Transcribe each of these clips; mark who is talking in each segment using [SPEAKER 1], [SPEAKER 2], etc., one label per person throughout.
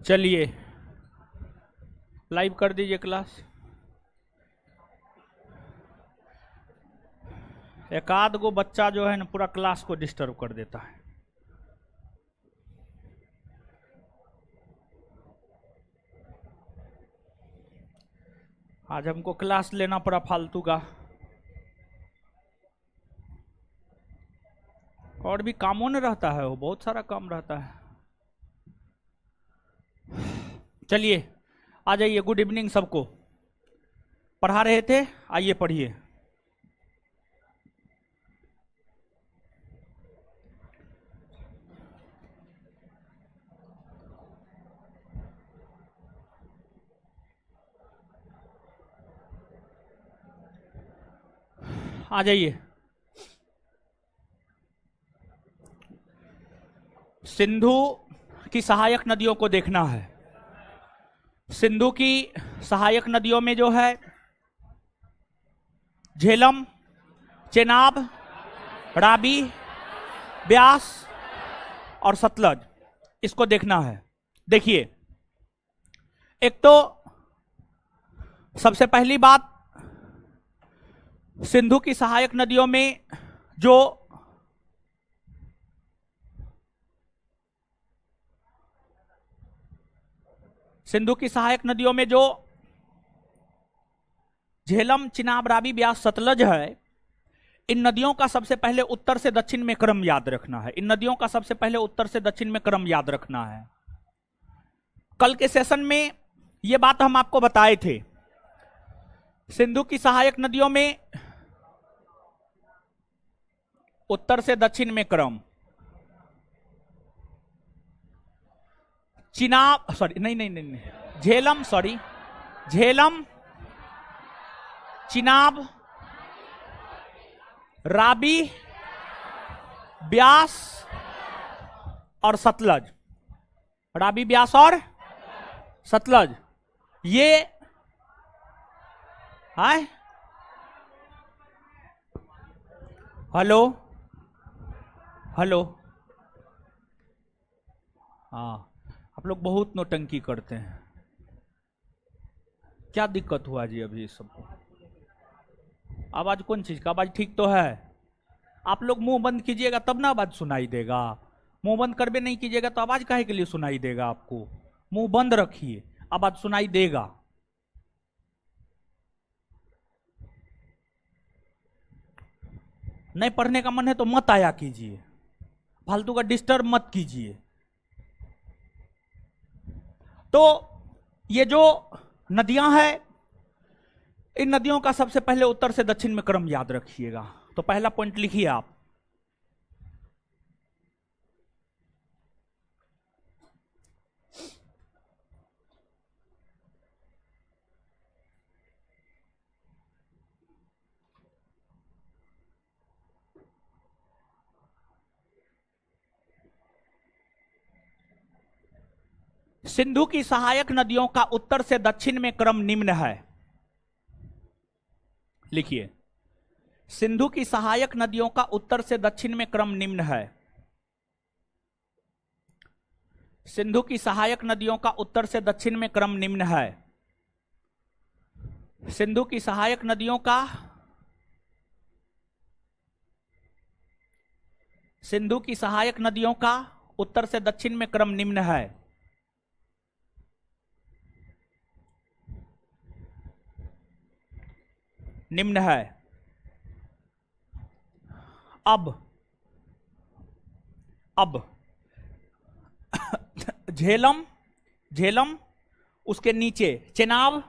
[SPEAKER 1] चलिए लाइव कर दीजिए क्लास। एक आध गो बच्चा जो है ना पूरा क्लास को डिस्टर्ब कर देता है। आज हमको क्लास लेना पड़ा फालतू का, और भी कामों ने रहता है, वो बहुत सारा काम रहता है। चलिए आ जाइए। गुड इवनिंग सबको। पढ़ा रहे थे, आइए पढ़िए। आ जाइए। सिंधु की सहायक नदियों को देखना है। सिंधु की सहायक नदियों में जो है झेलम, चेनाब, रावी, ब्यास और सतलज, इसको देखना है। देखिए, एक तो सबसे पहली बात, सिंधु की सहायक नदियों में जो झेलम, चिनाब, रावी, ब्यास, सतलज है, इन नदियों का सबसे पहले उत्तर से दक्षिण में क्रम याद रखना है। इन नदियों का सबसे पहले उत्तर से दक्षिण में क्रम याद रखना है। कल के सेशन में यह बात हम आपको बताए थे। सिंधु की सहायक नदियों में उत्तर से दक्षिण में क्रम, चिनाब नहीं, झेलम, चिनाब, रावी, ब्यास और सतलज। रावी, ब्यास और सतलज, ये है। हेलो हेलो, हाँ, आप लोग बहुत नौटंकी करते हैं। क्या दिक्कत हुआ जी अभी सबको? आवाज कौन चीज का? आवाज ठीक तो है? आप लोग मुंह बंद कीजिएगा तब ना आवाज सुनाई देगा। मुंह बंद करबे नहीं कीजिएगा तो आवाज काहे के लिए सुनाई देगा आपको? मुंह बंद रखिए, आवाज सुनाई देगा। नहीं पढ़ने का मन है तो मत आया कीजिए, फालतू का डिस्टर्ब मत कीजिए। तो ये जो नदियां हैं, इन नदियों का सबसे पहले उत्तर से दक्षिण में क्रम याद रखिएगा। तो पहला पॉइंट लिखिए आप। सिंधु की सहायक नदियों का उत्तर से दक्षिण में क्रम निम्न है। लिखिए, सिंधु की सहायक नदियों का उत्तर से दक्षिण में क्रम निम्न है। सिंधु की सहायक नदियों का उत्तर से दक्षिण में क्रम निम्न है। सिंधु की सहायक नदियों का उत्तर से दक्षिण में क्रम निम्न है। निम्न है। अब झेलम, उसके नीचे चेनाब,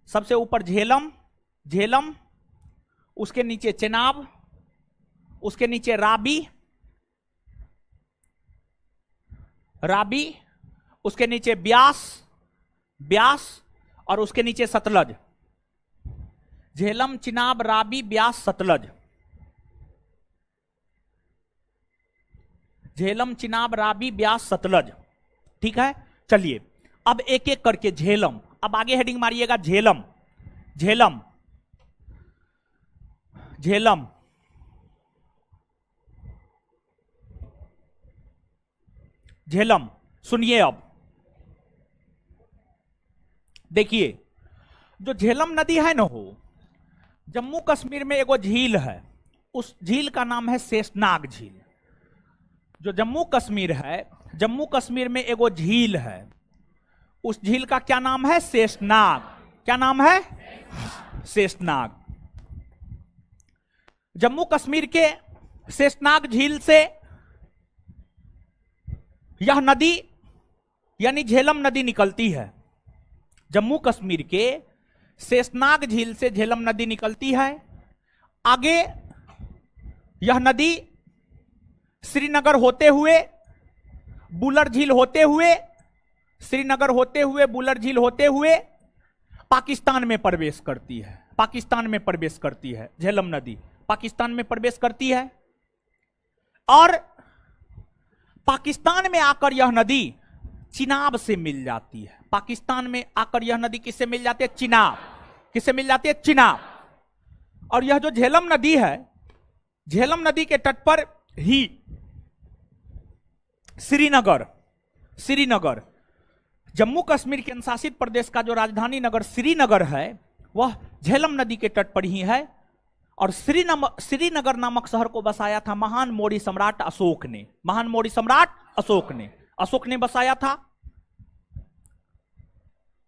[SPEAKER 1] सबसे ऊपर झेलम, उसके नीचे चेनाब, उसके नीचे रावी, उसके नीचे ब्यास और उसके नीचे सतलज। झेलम, चिनाब, रावी, ब्यास, सतलज। झेलम, चिनाब, रावी, ब्यास, सतलज। ठीक है, चलिए अब एक एक करके झेलम। अब आगे हेडिंग मारिएगा झेलम, झेलम, झेलम, झेलम। सुनिए अब, देखिए, जो झेलम नदी है ना, हो जम्मू कश्मीर में एगो झील है, उस झील का नाम है शेषनाग झील। जो जम्मू कश्मीर है, जम्मू कश्मीर में एगो झील है, उस झील का क्या नाम है? शेषनाग। क्या नाम है? शेषनाग। जम्मू कश्मीर के शेषनाग झील से यह नदी यानी झेलम नदी निकलती है। जम्मू कश्मीर के शेषनाग झील से झेलम नदी निकलती है। आगे यह नदी श्रीनगर होते हुए, बुलर झील होते हुए, श्रीनगर होते हुए, बुलर झील होते हुए पाकिस्तान में प्रवेश करती है। पाकिस्तान में प्रवेश करती है झेलम नदी, पाकिस्तान में प्रवेश करती है। और पाकिस्तान में आकर यह नदी चिनाब से मिल जाती है। पाकिस्तान में आकर यह नदी किससे मिल जाती है? चिनाब। किससे मिल जाती है? चिनाब। और यह जो झेलम नदी है, झेलम नदी के तट पर ही श्रीनगर जम्मू कश्मीर के शासित प्रदेश का जो राजधानी नगर श्रीनगर है, वह झेलम नदी के तट पर ही है। और श्रीनगर नामक शहर को बसाया था महान मौर्य सम्राट अशोक ने। महान मौर्य सम्राट अशोक ने बसाया था।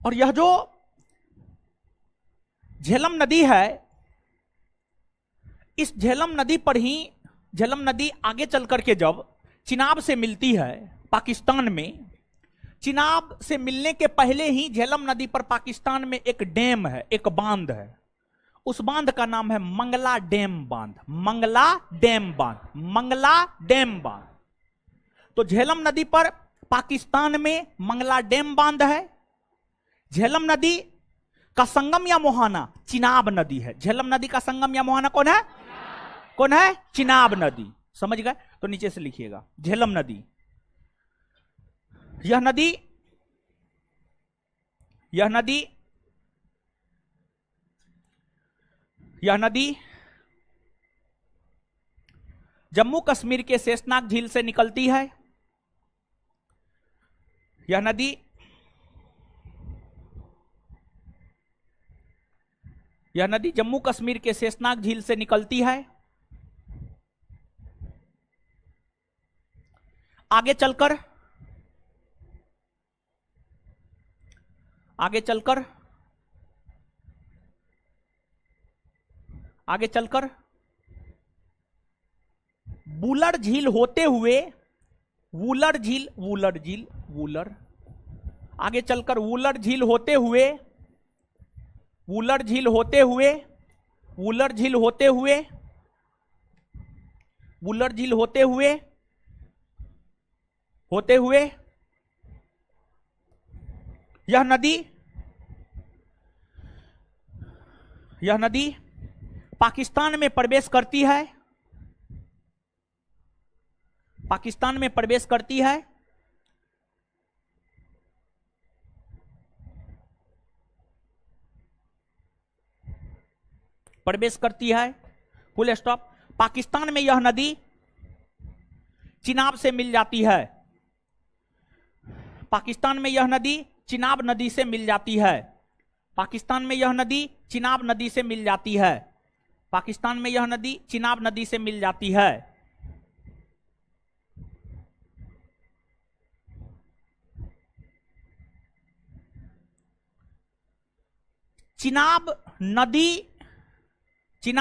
[SPEAKER 1] और यह जो झेलम नदी है, इस झेलम नदी पर ही, झेलम नदी आगे चल करके जब चिनाब से मिलती है पाकिस्तान में, चिनाब से मिलने के पहले ही झेलम नदी पर पाकिस्तान में एक डैम है, एक बांध है। उस बांध का नाम है मंगला डैम बांध। मंगला डैम बांध, मंगला डैम बांध। तो झेलम नदी पर पाकिस्तान में मंगला डैम बांध है। झेलम नदी का संगम या मुहाना चिनाब नदी है। झेलम नदी का संगम या मुहाना कौन है? कौन है? चिनाब नदी। समझ गए? तो नीचे से लिखिएगा झेलम नदी। यह नदी जम्मू कश्मीर के शेषनाग झील से निकलती है। यह नदी जम्मू कश्मीर के शेषनाग झील से निकलती है। आगे चलकर वुलर झील होते हुए, वुलर आगे चलकर वुलर झील होते हुए यह नदी पाकिस्तान में प्रवेश करती है। पाकिस्तान में प्रवेश करती है। Full stop. पाकिस्तान में यह नदी चिनाब से मिल जाती है। पाकिस्तान में यह नदी चिनाब नदी से मिल जाती है। पाकिस्तान में यह नदी चिनाब नदी से मिल जाती है। पाकिस्तान में यह नदी चिनाब नदी से मिल जाती है। चिनाब नदी से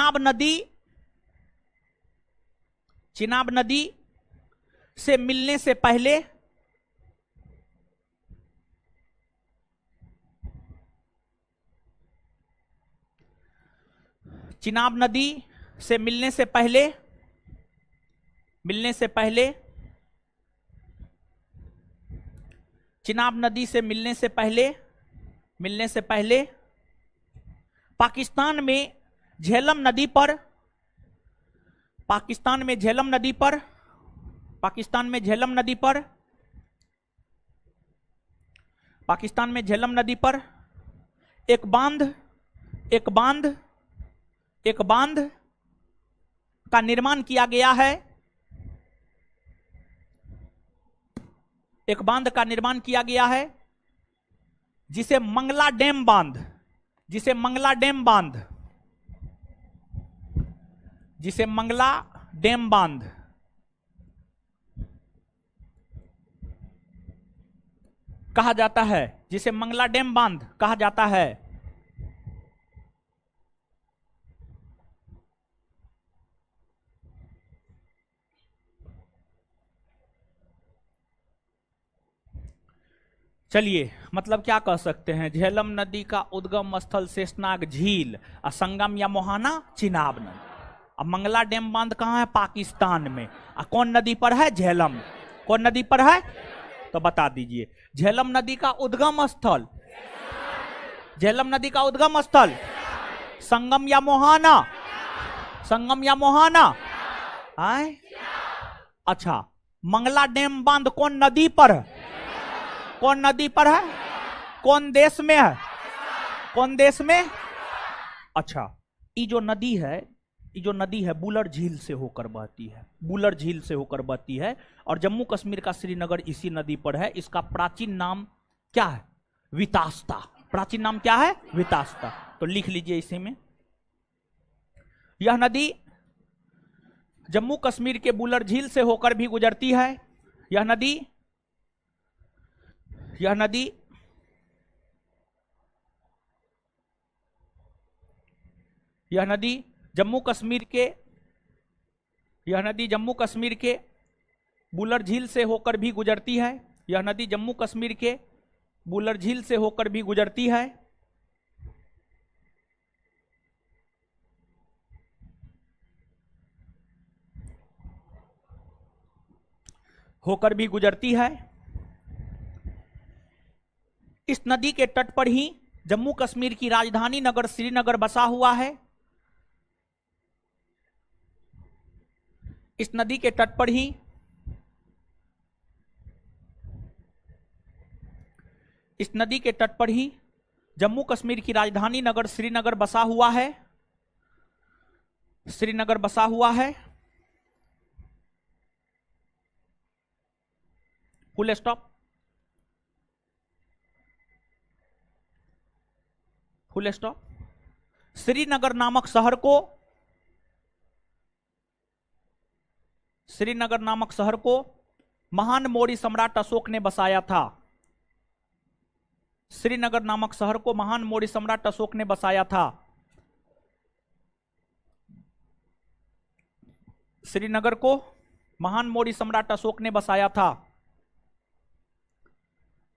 [SPEAKER 1] मिलने से पहले चिनाब नदी से मिलने से पहले पाकिस्तान में झेलम नदी पर एक बांध का निर्माण किया गया है। एक बांध का निर्माण किया गया है। जिसे मंगला डैम बांध, जिसे मंगला डैम बांध, जिसे मंगला डैम बांध कहा जाता है, जिसे मंगला डैम बांध कहा जाता है। चलिए, मतलब क्या कह सकते हैं, झेलम नदी का उद्गम स्थल शेषनाग झील, और संगम या मोहाना चिनाब नदी। अब मंगला डैम बांध कहाँ है? पाकिस्तान में। और कौन नदी पर है? झेलम। कौन नदी पर है? तो बता दीजिए। झेलम नदी का उद्गम स्थल, झेलम नदी का उद्गम स्थल संगम या मोहाना, संगम या मोहाना आए? अच्छा, मंगला डैम बांध कौन नदी पर है? कौन नदी पर है? कौन देश में है? कौन देश में? अच्छा, ये जो नदी है, ये जो नदी है बुलर झील से होकर बहती है, बुलर झील से होकर बहती है। और जम्मू कश्मीर का श्रीनगर इसी नदी पर है। इसका प्राचीन नाम क्या है? वितास्ता। प्राचीन नाम क्या है? वितास्ता। तो लिख लीजिए इसी में। यह नदी जम्मू कश्मीर के बुलर झील से होकर भी गुजरती है। यह नदी, यह नदी यह नदी जम्मू कश्मीर के, यह नदी जम्मू कश्मीर के बुलर झील से होकर भी गुजरती है। यह नदी जम्मू कश्मीर के बुलर झील से होकर भी गुजरती है। होकर भी गुजरती है। इस नदी के तट पर ही जम्मू कश्मीर की राजधानी नगर श्रीनगर बसा हुआ है। इस नदी के तट पर ही इस नदी के तट पर ही जम्मू कश्मीर की राजधानी नगर श्रीनगर बसा हुआ है। श्रीनगर बसा हुआ है। Full stop. Full stop. Srinagar नामक शहर को, श्रीनगर नामक शहर को महान मौर्य सम्राट अशोक ने बसाया था। श्रीनगर नामक शहर को महान मौर्य सम्राट अशोक ने बसाया था। श्रीनगर को महान मौर्य सम्राट अशोक ने बसाया था।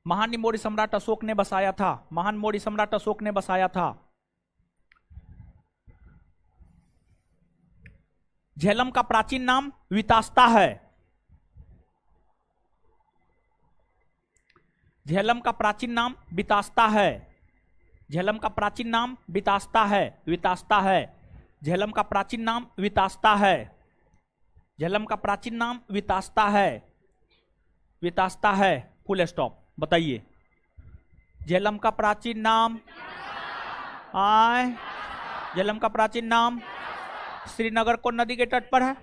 [SPEAKER 1] महान मौर्य सम्राट अशोक ने बसाया था। महान मौर्य सम्राट अशोक ने बसाया था। झेलम का प्राचीन नाम वितास्ता है। झेलम का प्राचीन नाम वितास्ता है। झेलम का प्राचीन नाम वितास्ता है। वितास्ता है। झेलम का प्राचीन नाम वितास्ता है। झेलम का प्राचीन नाम वितास्ता है। वितास्ता है। Full stop. बताइए। झेलम का प्राचीन नाम झेलम का प्राचीन नाम श्रीनगर कौन नदी के तट पर है?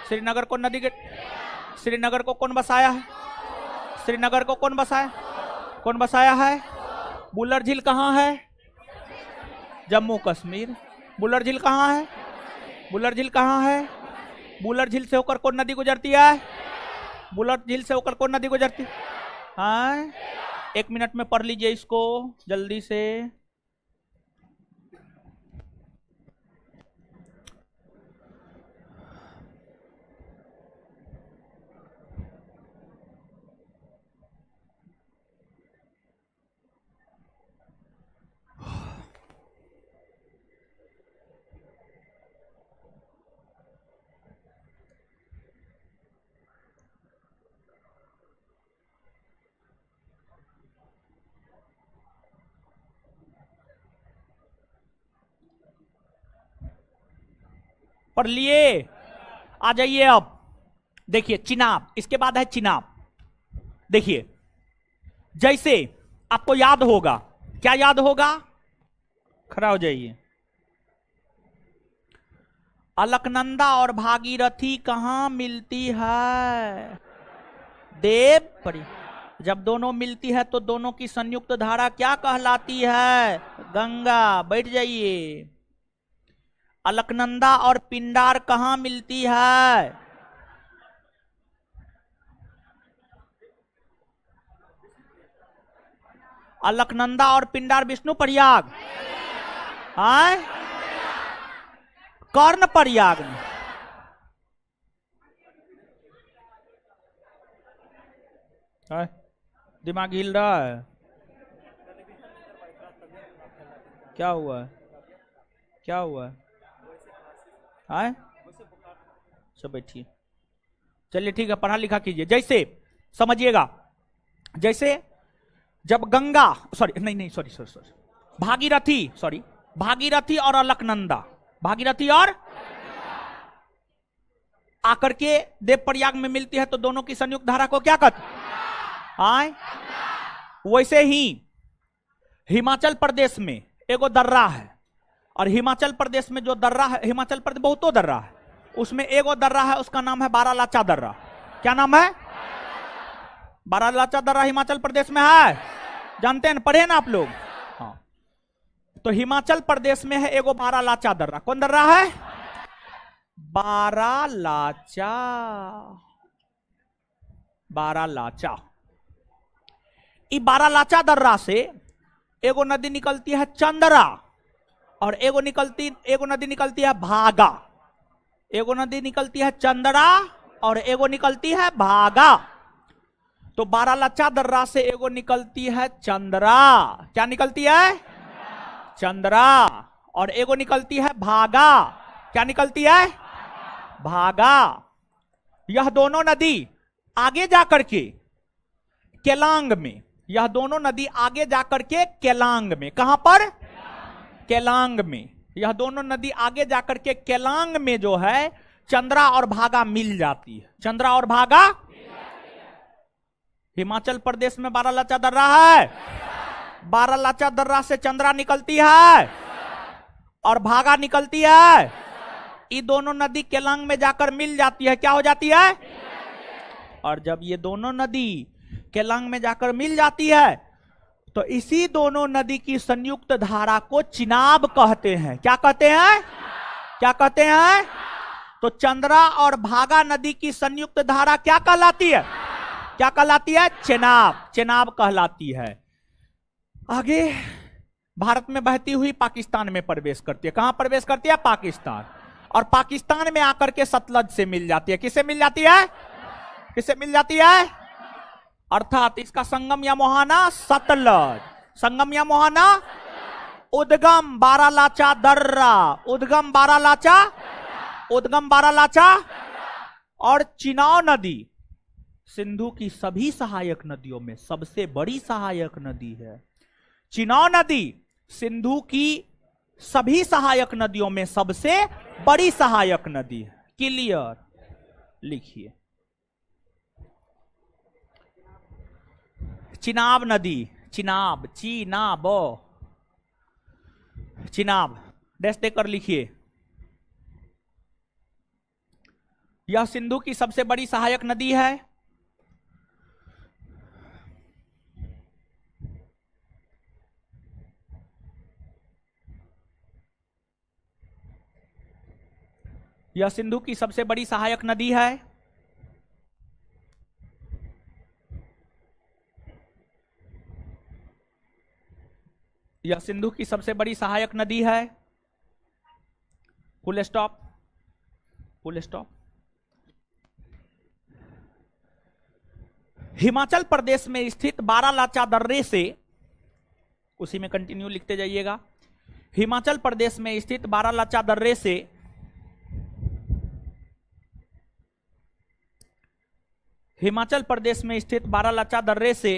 [SPEAKER 1] श्रीनगर कौन नदी के, श्रीनगर को कौन बसाया है? श्रीनगर को कौन बसाया? कौन बसाया है? बुलर झील कहाँ है? जम्मू कश्मीर। बुलर झील कहाँ है? बुलर झील कहाँ है? बुलर झील से होकर कौन नदी गुजरती है? बुलर झील से होकर कौन नदी गुजरती है? 1 मिनट में पढ़ लीजिए इसको जल्दी से। पढ़ लिए? आ जाइए अब। देखिए चिनाब, इसके बाद है चिनाब। देखिए, जैसे आपको याद होगा, क्या याद होगा? खड़ा हो जाइए। अलकनंदा और भागीरथी कहां मिलती है? देव परी। जब दोनों मिलती है तो दोनों की संयुक्त धारा क्या कहलाती है? गंगा। बैठ जाइए। अलकनंदा और पिंडार कहां मिलती है? अलकनंदा और पिंडार विष्णु प्रयाग, हाँ, कर्ण प्रयाग में। दिमाग हिल रहा है? क्या हुआ है? क्या हुआ है? हाँ, सब बैठिए। चलिए ठीक है, पढ़ा लिखा कीजिए। जैसे समझिएगा, जैसे जब गंगा, सॉरी नहीं नहीं, sorry sorry sorry, Bhagirathi, sorry, Bhagirathi और अलकनंदा, भागीरथी और आकर के देवप्रयाग में मिलती है तो दोनों की संयुक्त धारा को क्या कहते हैं? वैसे ही हिमाचल प्रदेश में एगो दर्रा है, और हिमाचल प्रदेश में जो दर्रा है, हिमाचल प्रदेश बहुतों दर्रा है, उसमें एगो दर्रा है, उसका नाम है बारालाचा दर्रा। क्या नाम है? बारालाचा दर्रा हिमाचल प्रदेश में है, जानते हैं, पढ़े ना आप लोग? हाँ। तो हिमाचल प्रदेश में है एगो बारालाचा दर्रा। कौन दर्रा है? बारालाचा। बारालाचा। ई बारालाचा दर्रा से एगो नदी निकलती है चंद्रा, और एगो नदी निकलती है भागा। एगो नदी निकलती है चंद्रा और एगो निकलती है भागा। तो बारालाचा दर्रा से एगो निकलती है चंद्रा। क्या निकलती है? चंद्रा। और एगो निकलती है भागा। क्या निकलती है? भागा। यह दोनों नदी आगे जाकर के केलांग में, यह दोनों नदी आगे जाकर के केलांग में, कहां पर? केलांग में। यह दोनों नदी आगे जाकर के केलांग में जो है चंद्रा और भागा मिल जाती है। चंद्रा और भागा। हिमाचल प्रदेश में बारालाचा दर्रा है, बारालाचा दर्रा से चंद्रा निकलती है और भागा निकलती है। ये दोनों नदी केलांग में जाकर मिल जाती है। क्या हो जाती है? और जब ये दोनों नदी केलांग में जाकर मिल जाती है तो इसी दोनों नदी की संयुक्त धारा को चिनाब कहते हैं। क्या कहते हैं? क्या कहते हैं? तो चंद्रा और भागा नदी की संयुक्त धारा क्या कहलाती है? क्या कहलाती है? चिनाब। चिनाब कहलाती है। आगे भारत में बहती हुई पाकिस्तान में प्रवेश करती है। कहां प्रवेश करती है? पाकिस्तान। और पाकिस्तान में आकर के सतलज से मिल जाती है। किससे मिल जाती है? किससे मिल जाती है? अर्थात इसका संगम या मुहाना सतलज। संगम या मुहाना, उद्गम बारालाचा दर्रा, उद्गम बारालाचा, उद्गम बारालाचा। और चिनाब नदी सिंधु की सभी सहायक नदियों में सबसे बड़ी सहायक नदी है। चिनाब नदी सिंधु की सभी सहायक नदियों में सबसे बड़ी सहायक नदी है। क्लियर? लिखिए, चिनाब नदी, चिनाब, चीनाब, चिनाब डैश देकर लिखिए। यह सिंधु की सबसे बड़ी सहायक नदी है। यह सिंधु की सबसे बड़ी सहायक नदी है। यह सिंधु की सबसे बड़ी सहायक नदी है। Full stop, full stop. Himachal Pradesh में स्थित बारालाचा दर्रे से, उसी में कंटिन्यू लिखते जाइएगा। हिमाचल प्रदेश में स्थित बारालाचा दर्रे से हिमाचल प्रदेश में स्थित बारालाचा दर्रे से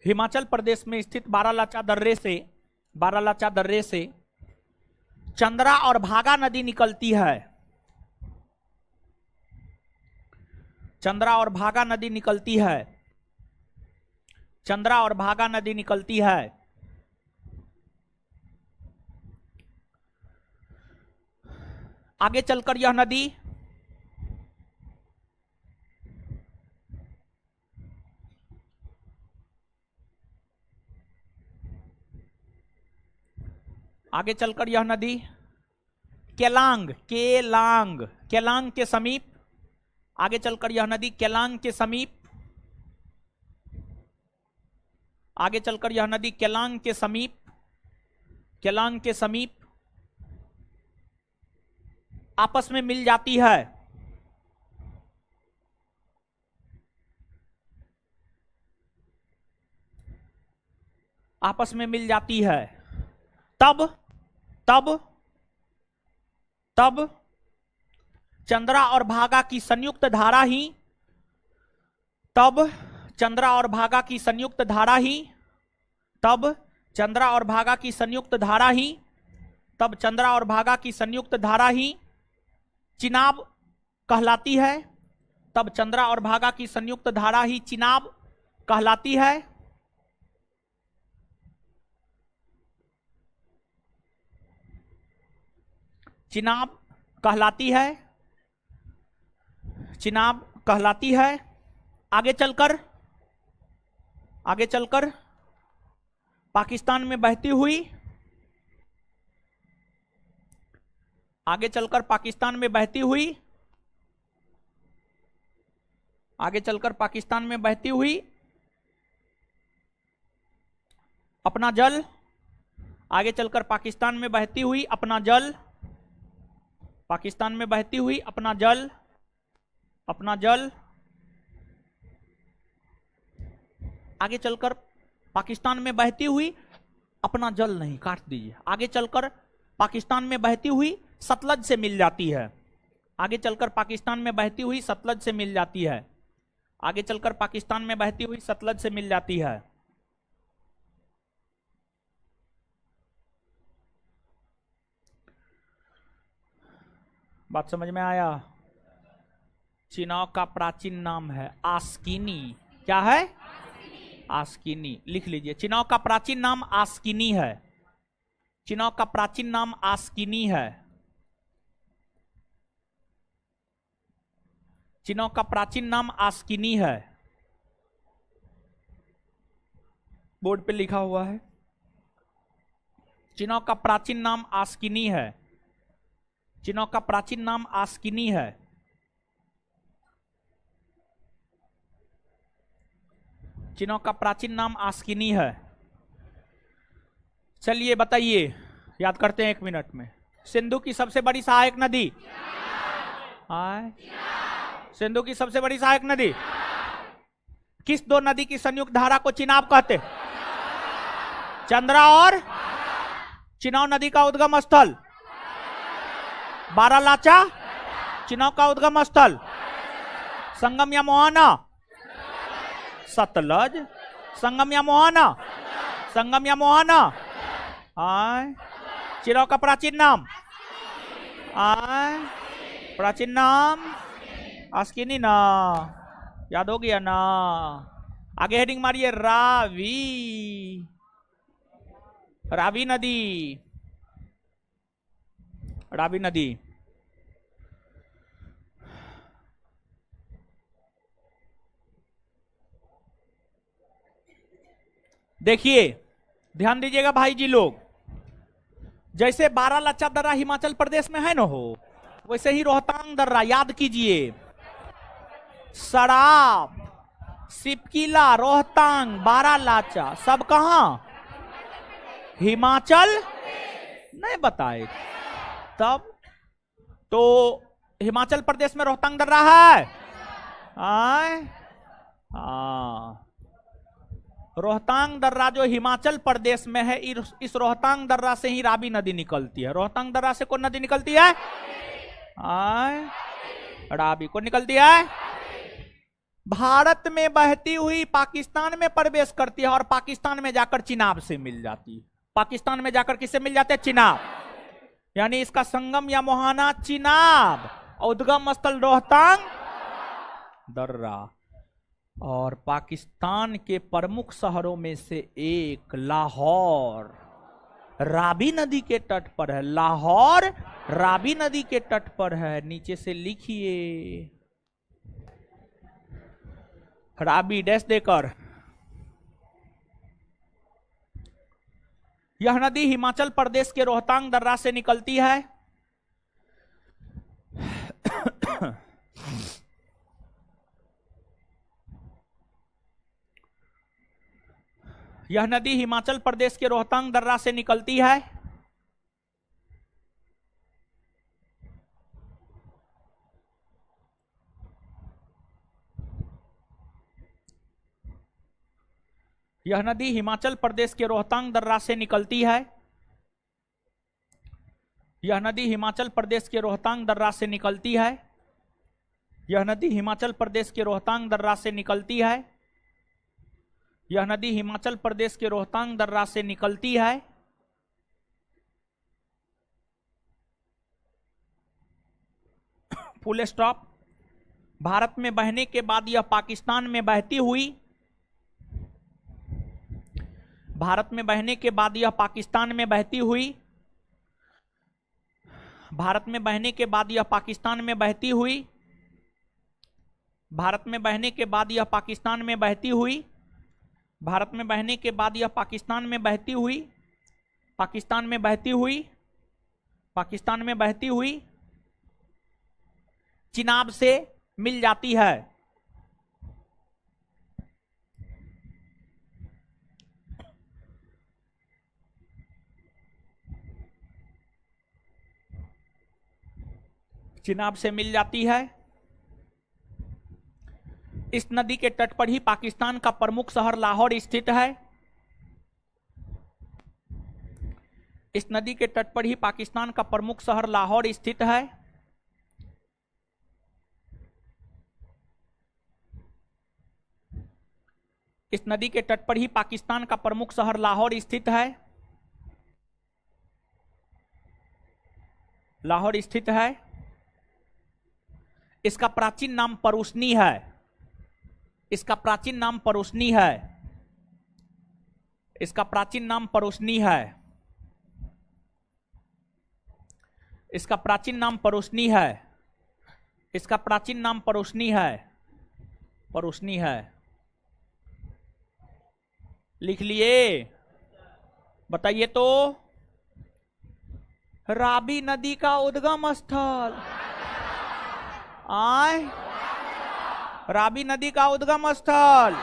[SPEAKER 1] हिमाचल प्रदेश में स्थित बारालाचा दर्रे से चंद्रा और भागा नदी निकलती है। चंद्रा और भागा नदी निकलती है। चंद्रा और भागा नदी निकलती है। आगे चलकर यह नदी आगे चलकर यह नदी केलांग केलांग केलांग के समीप, आगे चलकर यह नदी केलांग के समीप, आगे चलकर यह नदी केलांग के समीप, केलांग के समीप आपस में मिल जाती है। आपस में मिल जाती है। तब तब तब चंद्रा और भागा की संयुक्त धारा ही, तब चंद्रा और भागा की संयुक्त धारा ही, तब चंद्रा और भागा की संयुक्त धारा ही, तब चंद्रा और भागा की संयुक्त धारा ही चिनाब कहलाती है। तब चंद्रा और भागा की संयुक्त धारा ही चिनाब कहलाती है। चिनाब कहलाती है, चिनाब कहलाती है। आगे चलकर पाकिस्तान में बहती हुई, आगे चलकर पाकिस्तान में बहती हुई, आगे चलकर पाकिस्तान में बहती हुई अपना जल, आगे चलकर पाकिस्तान में बहती हुई अपना जल, पाकिस्तान में बहती हुई अपना जल, अपना जल, आगे चलकर पाकिस्तान में बहती हुई अपना जल नहीं, काट दीजिए, आगे चलकर पाकिस्तान में बहती हुई सतलज से मिल जाती है। आगे चलकर पाकिस्तान में बहती हुई सतलज से मिल जाती है। आगे चलकर पाकिस्तान में बहती हुई सतलज से मिल जाती है। बात समझ में आया? चिनाब का प्राचीन नाम है आस्किनी। क्या है? आस्किनी। लिख लीजिए, चिनाब का प्राचीन नाम आस्किनी है। चिनाब का प्राचीन नाम आस्किनी है। चिनाब का प्राचीन नाम आस्किनी है। बोर्ड पे लिखा हुआ है। चिनाब का प्राचीन नाम आस्किनी है। चिनाब का प्राचीन नाम आस्किनी है। चिनाब का प्राचीन नाम आस्किनी है। चलिए बताइए, याद करते हैं 1 मिनट में। सिंधु की सबसे बड़ी सहायक नदी? सिंधु की सबसे बड़ी सहायक नदी? किस 2 नदी की संयुक्त धारा को चिनाब कहते? चंद्रा और चिनाब नदी का उद्गम स्थल बारालाचा, चिनाब का उद्गम स्थल संगम या मोहाना? सतलज। संगम या मोहाना? संगम या मोहाना? चिनाब का प्राचीन नाम? प्राचीन नाम आस्किनी ना। याद हो गया ना? आगे हेडिंग मारिए, रावी। रावी नदी, रावी नदी। देखिए, ध्यान दीजिएगा भाई जी लोग, जैसे बारालाचा दर्रा हिमाचल प्रदेश में है ना हो, वैसे ही रोहतांग दर्रा, याद कीजिए, सराप, सिपकिला, रोहतांग, बारालाचा सब कहां? हिमाचल नहीं बताए तब तो हिमाचल प्रदेश में रोहतांग दर्रा है। रोहतांग दर्रा जो हिमाचल प्रदेश में है, इस रोहतांग दर्रा से ही रावी नदी निकलती है। रोहतांग दर्रा से कौन नदी निकलती है? रावी कौन निकलती है? भारत में बहती हुई पाकिस्तान में प्रवेश करती है और पाकिस्तान में जाकर चिनाब से मिल जाती है। पाकिस्तान में जाकर किससे मिल जाते हैं? चिनाब। यानी इसका संगम या मोहाना चिनाब, उद्गम स्थल रोहतांग दर्रा। और पाकिस्तान के प्रमुख शहरों में से एक लाहौर, रावी नदी के तट पर है। लाहौर रावी नदी के तट पर है। नीचे से लिखिए रावी डैश देकर। यह नदी हिमाचल प्रदेश के रोहतांग दर्रा से निकलती है। यह नदी हिमाचल प्रदेश के रोहतांग दर्रा से निकलती है। यह नदी हिमाचल प्रदेश के रोहतांग दर्रा से निकलती है। यह नदी हिमाचल प्रदेश के रोहतांग दर्रा से निकलती है। यह नदी हिमाचल प्रदेश के रोहतांग दर्रा से निकलती है। यह नदी हिमाचल प्रदेश के रोहतांग दर्रा से निकलती है। Full stop. भारत में बहने के बाद यह पाकिस्तान में बहती हुई, भारत में बहने के बाद यह पाकिस्तान में बहती हुई, भारत में बहने के बाद यह पाकिस्तान में बहती हुई, भारत में बहने के बाद यह पाकिस्तान में बहती हुई, भारत में बहने के बाद यह पाकिस्तान में बहती हुई, पाकिस्तान में बहती हुई, पाकिस्तान में बहती हुई चिनाब से मिल जाती है। चिनाब से मिल जाती है। इस नदी के तट पर ही पाकिस्तान का प्रमुख शहर लाहौर स्थित है। इस नदी के तट पर ही पाकिस्तान का प्रमुख शहर लाहौर स्थित है। इस नदी के तट पर ही पाकिस्तान का प्रमुख शहर लाहौर स्थित है। लाहौर स्थित है। इसका प्राचीन नाम परुस्नी है। इसका प्राचीन नाम परुस्नी है। इसका प्राचीन नाम परुस्नी है। इसका प्राचीन नाम परुस्नी है। इसका प्राचीन नाम परुस्नी है। परुस्नी है। लिख लिए? बताइए तो। रावी नदी का उद्गम स्थल रावी नदी का उद्गम स्थल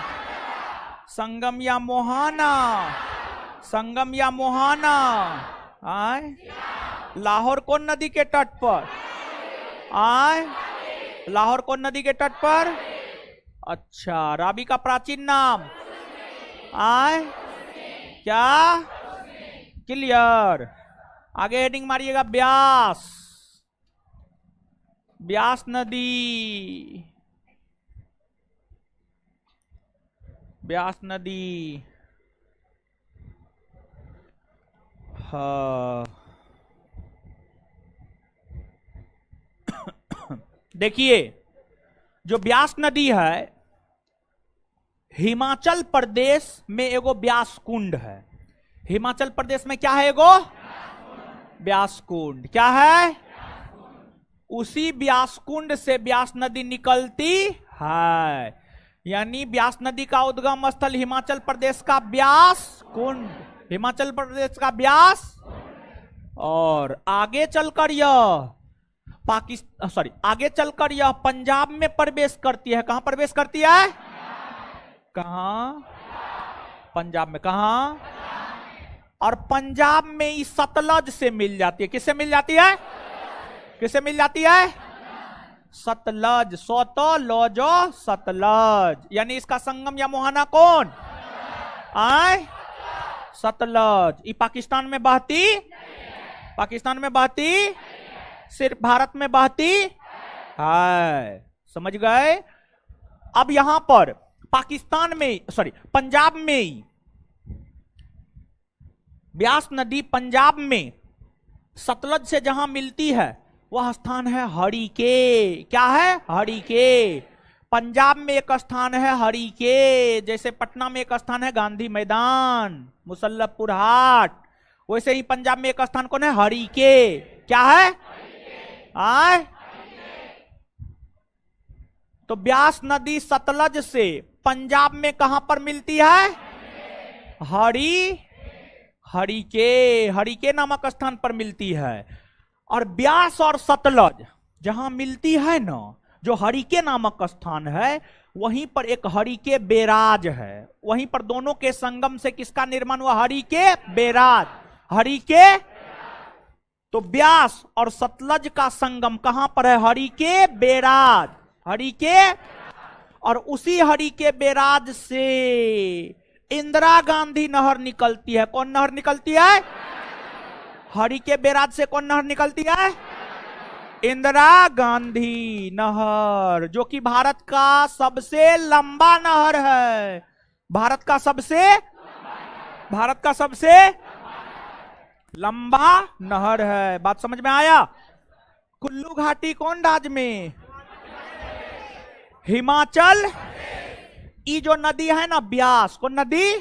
[SPEAKER 1] संगम या मोहाना, संगम या मोहाना। लाहौर कौन नदी के तट पर? लाहौर कौन नदी के तट पर? अच्छा, रावी का प्राचीन नाम क्या? क्लियर। आगे हेडिंग मारिएगा ब्यास। ब्यास नदी, ब्यास नदी। हाँ, देखिए जो ब्यास नदी है हिमाचल प्रदेश में एगो ब्यास कुंड है। हिमाचल प्रदेश में क्या है? एगो ब्यास कुंड। क्या है? उसी ब्यास कुंड से ब्यास नदी निकलती है। यानी ब्यास नदी का उद्गम स्थल हिमाचल प्रदेश का ब्यास कुंड, हिमाचल प्रदेश का ब्यास। और आगे चलकर यह आगे चलकर यह पंजाब में प्रवेश करती है। कहां प्रवेश करती है? कहां? पंजाब में। कहां? और पंजाब में इस सतलज से मिल जाती है। किससे मिल जाती है? किससे मिल जाती है? सतलज। सतलज, सतलज। यानी इसका संगम या मोहना कौन? सतलज। ये पाकिस्तान में बहती? पाकिस्तान में बहती? सिर्फ भारत में बहती है। समझ गए? अब यहां पर पाकिस्तान में, पंजाब में ब्यास नदी पंजाब में सतलज से जहां मिलती है वह स्थान है हरिके। क्या है? हरिके। पंजाब में एक स्थान है हरिके, जैसे पटना में एक स्थान है गांधी मैदान, मुसल्लफपुर हाट। वैसे ही पंजाब में एक स्थान कौन है? हरिके। क्या है? आए? तो ब्यास नदी सतलज से पंजाब में कहां पर मिलती है? हरिके नामक स्थान पर मिलती है। और ब्यास और सतलज जहां मिलती है ना, जो हरिके नामक स्थान है, वहीं पर एक हरिके बैराज है। वहीं पर दोनों के संगम से किसका निर्माण हुआ? हरिके बैराज। हरिके, तो ब्यास और सतलज का संगम कहां पर है? हरिके बैराज। हरिके, और उसी हरिके बैराज से इंदिरा गांधी नहर निकलती है। कौन नहर निकलती है? हरिके बैराज से कौन नहर निकलती है? इंदिरा गांधी नहर, जो कि भारत का सबसे लंबा नहर है। भारत का सबसे लंबा नहर है। बात समझ में आया? कुल्लू घाटी कौन राज्य में? हिमाचल। ये जो नदी है ना ब्यास, कौन नदी?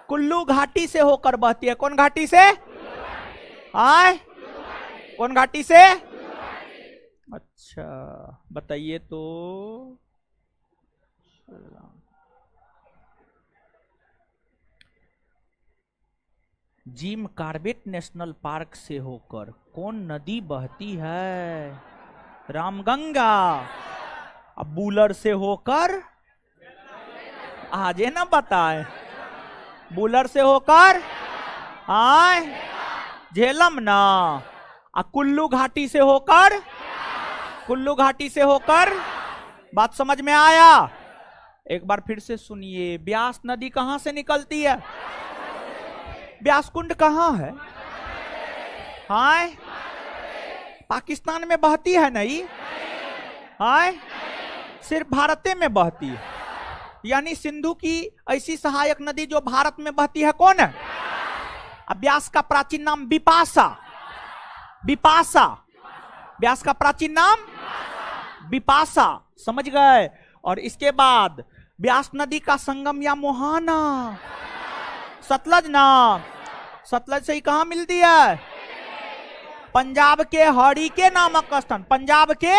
[SPEAKER 1] कुल्लू घाटी से होकर बहती है। कौन घाटी से? आए? कौन घाटी से? अच्छा बताइए तो। जिम कॉर्बेट नेशनल पार्क से होकर कौन नदी बहती है? रामगंगा। अब बूलर से होकर, आज ना बताए, बूलर से होकर आए झेलम ना। कुल्लू घाटी से होकर, बात समझ में आया? एक बार फिर से सुनिए। ब्यास नदी कहां से निकलती है? ब्यास कुंड कहां है? हाय, पाकिस्तान में बहती है नहीं? हाय, सिर्फ भारत में बहती है। यानी सिंधु की ऐसी सहायक नदी जो भारत में बहती है कौन है? अब ब्यास का प्राचीन नाम बिपाशा। ब्यास का प्राचीन नाम बिपाशा। समझ गए? और इसके बाद ब्यास नदी का संगम या मोहाना, सतलज ना। सतलज से ही कहां मिलती है? पंजाब के हरिके नामक स्थान। पंजाब के,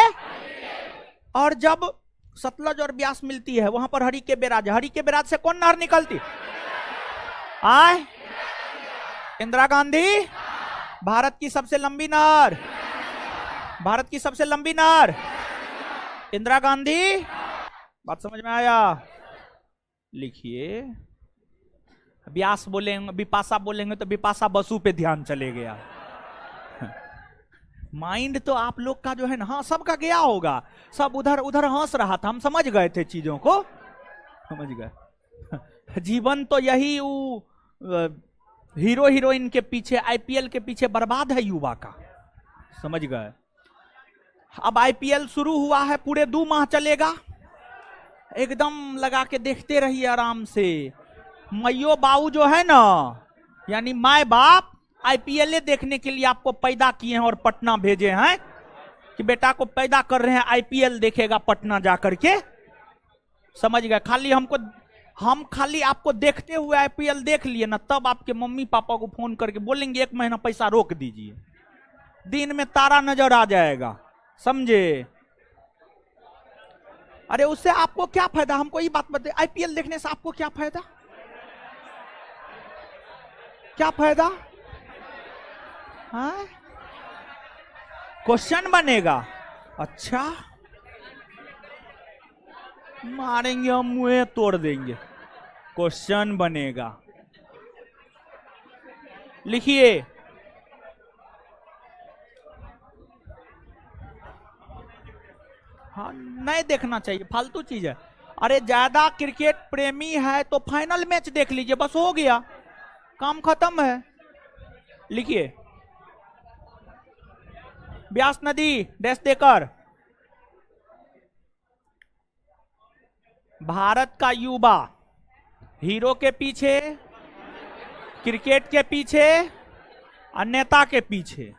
[SPEAKER 1] और जब सतलज और ब्यास मिलती है वहां पर हरिके बैराज। हरिके बैराज से कौन नहर निकलती? आए? इंदिरा गांधी। भारत की सबसे लंबी नहर, इंदिरा गांधी। बात समझ में आया? लिखिए। ब्यास बोलेंगे, बिपाशा बोलेंगे तो बिपाशा बसु पे ध्यान चले गया। माइंड तो आप लोग का जो है ना, हाँ सबका गया होगा। सब उधर उधर हंस रहा था, हम समझ गए थे चीजों को, समझ गए। जीवन तो यही हीरो हीरोइन के पीछे, आईपीएल के पीछे बर्बाद है युवा का। समझ गए? अब आईपीएल शुरू हुआ है, पूरे 2 माह चलेगा। एकदम लगा के देखते रहिए आराम से। मैयो बाऊ जो है ना, यानी माए बाप आईपीएल देखने के लिए आपको पैदा किए हैं और पटना भेजे हैं कि बेटा को पैदा कर रहे हैं, आईपीएल देखेगा पटना जाकर के। समझ गए? हम खाली आपको देखते हुए आईपीएल देख लिए ना, तब आपके मम्मी पापा को फोन करके बोलेंगे 1 महीना पैसा रोक दीजिए, दिन में तारा नजर आ जाएगा। समझे? अरे उससे आपको क्या फायदा? हमको ये बात बताइए, आईपीएल देखने से आपको क्या फायदा? क्या फायदा? हाँ, क्वेश्चन बनेगा। अच्छा, मारेंगे हम, मुंह तोड़ देंगे। क्वेश्चन बनेगा। लिखिए। हाँ, नहीं देखना चाहिए, फालतू चीज है। अरे ज्यादा क्रिकेट प्रेमी है तो फाइनल मैच देख लीजिए, बस हो गया, काम खत्म है। लिखिए। ब्यास नदी डैश देकर भारत का युवा हीरो के पीछे, क्रिकेट के पीछे और नेता के पीछे,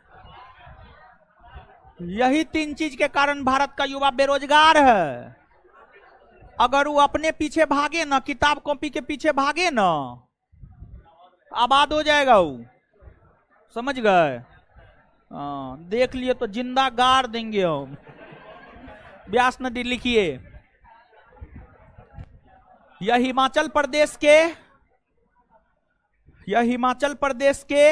[SPEAKER 1] यही 3 चीज के कारण भारत का युवा बेरोजगार है। अगर वो अपने पीछे भागे ना, किताब कॉपी के पीछे भागे ना, आबाद हो जाएगा वो। समझ गए? देख लिए तो जिंदा गाड़ देंगे हम। ब्यास नदी लिखिए। यह हिमाचल प्रदेश के यह हिमाचल प्रदेश के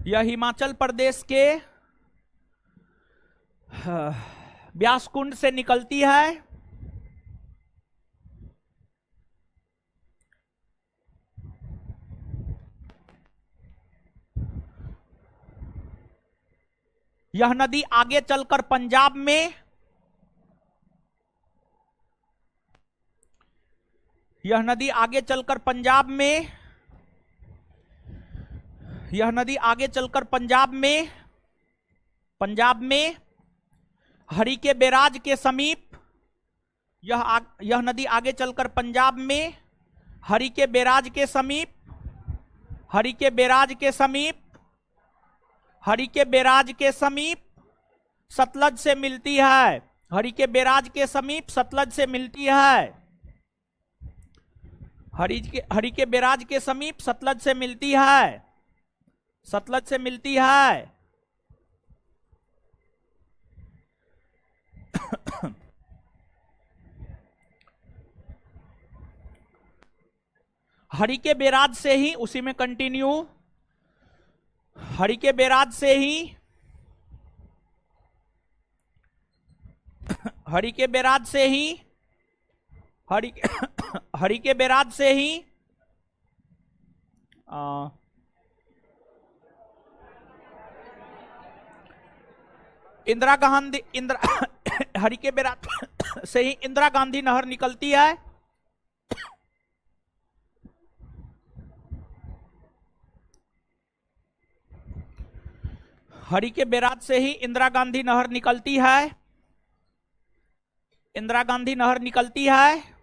[SPEAKER 1] यह हिमाचल प्रदेश के ब्यास कुंड से निकलती है। यह नदी आगे चलकर पंजाब में यह नदी आगे चलकर पंजाब में यह नदी आगे चलकर पंजाब में हरि के बैराज के समीप यह नदी आगे चलकर पंजाब में हरि के बैराज के समीप हरि के बैराज के समीप हरि के बैराज के समीप सतलज से मिलती है। हरि के बैराज के समीप सतलज से मिलती है। हरि के बैराज के समीप सतलज से मिलती है। सतलज से मिलती है। हरि के बैराज से ही, उसी में कंटिन्यू, हरि के बैराज से ही हरि के बैराज से ही हरि के बैराज से ही इंदिरा गांधी हरि के बैराज से ही इंदिरा गांधी नहर निकलती है। हरि के बैराज से ही इंदिरा गांधी नहर निकलती है। इंदिरा गांधी नहर निकलती है।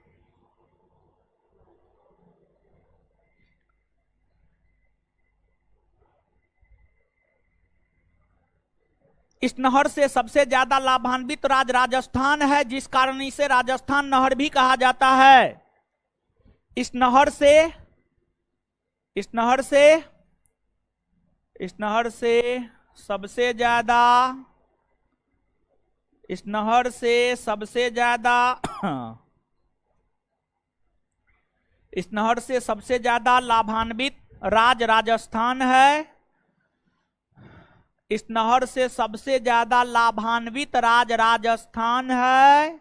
[SPEAKER 1] इस नहर से सबसे ज्यादा लाभान्वित राज्य राजस्थान है, जिस कारण इसे राजस्थान नहर भी कहा जाता है। इस नहर से सबसे ज्यादा लाभान्वित राज्य राजस्थान है। इस नहर से सबसे ज्यादा लाभान्वित राज्य राजस्थान है,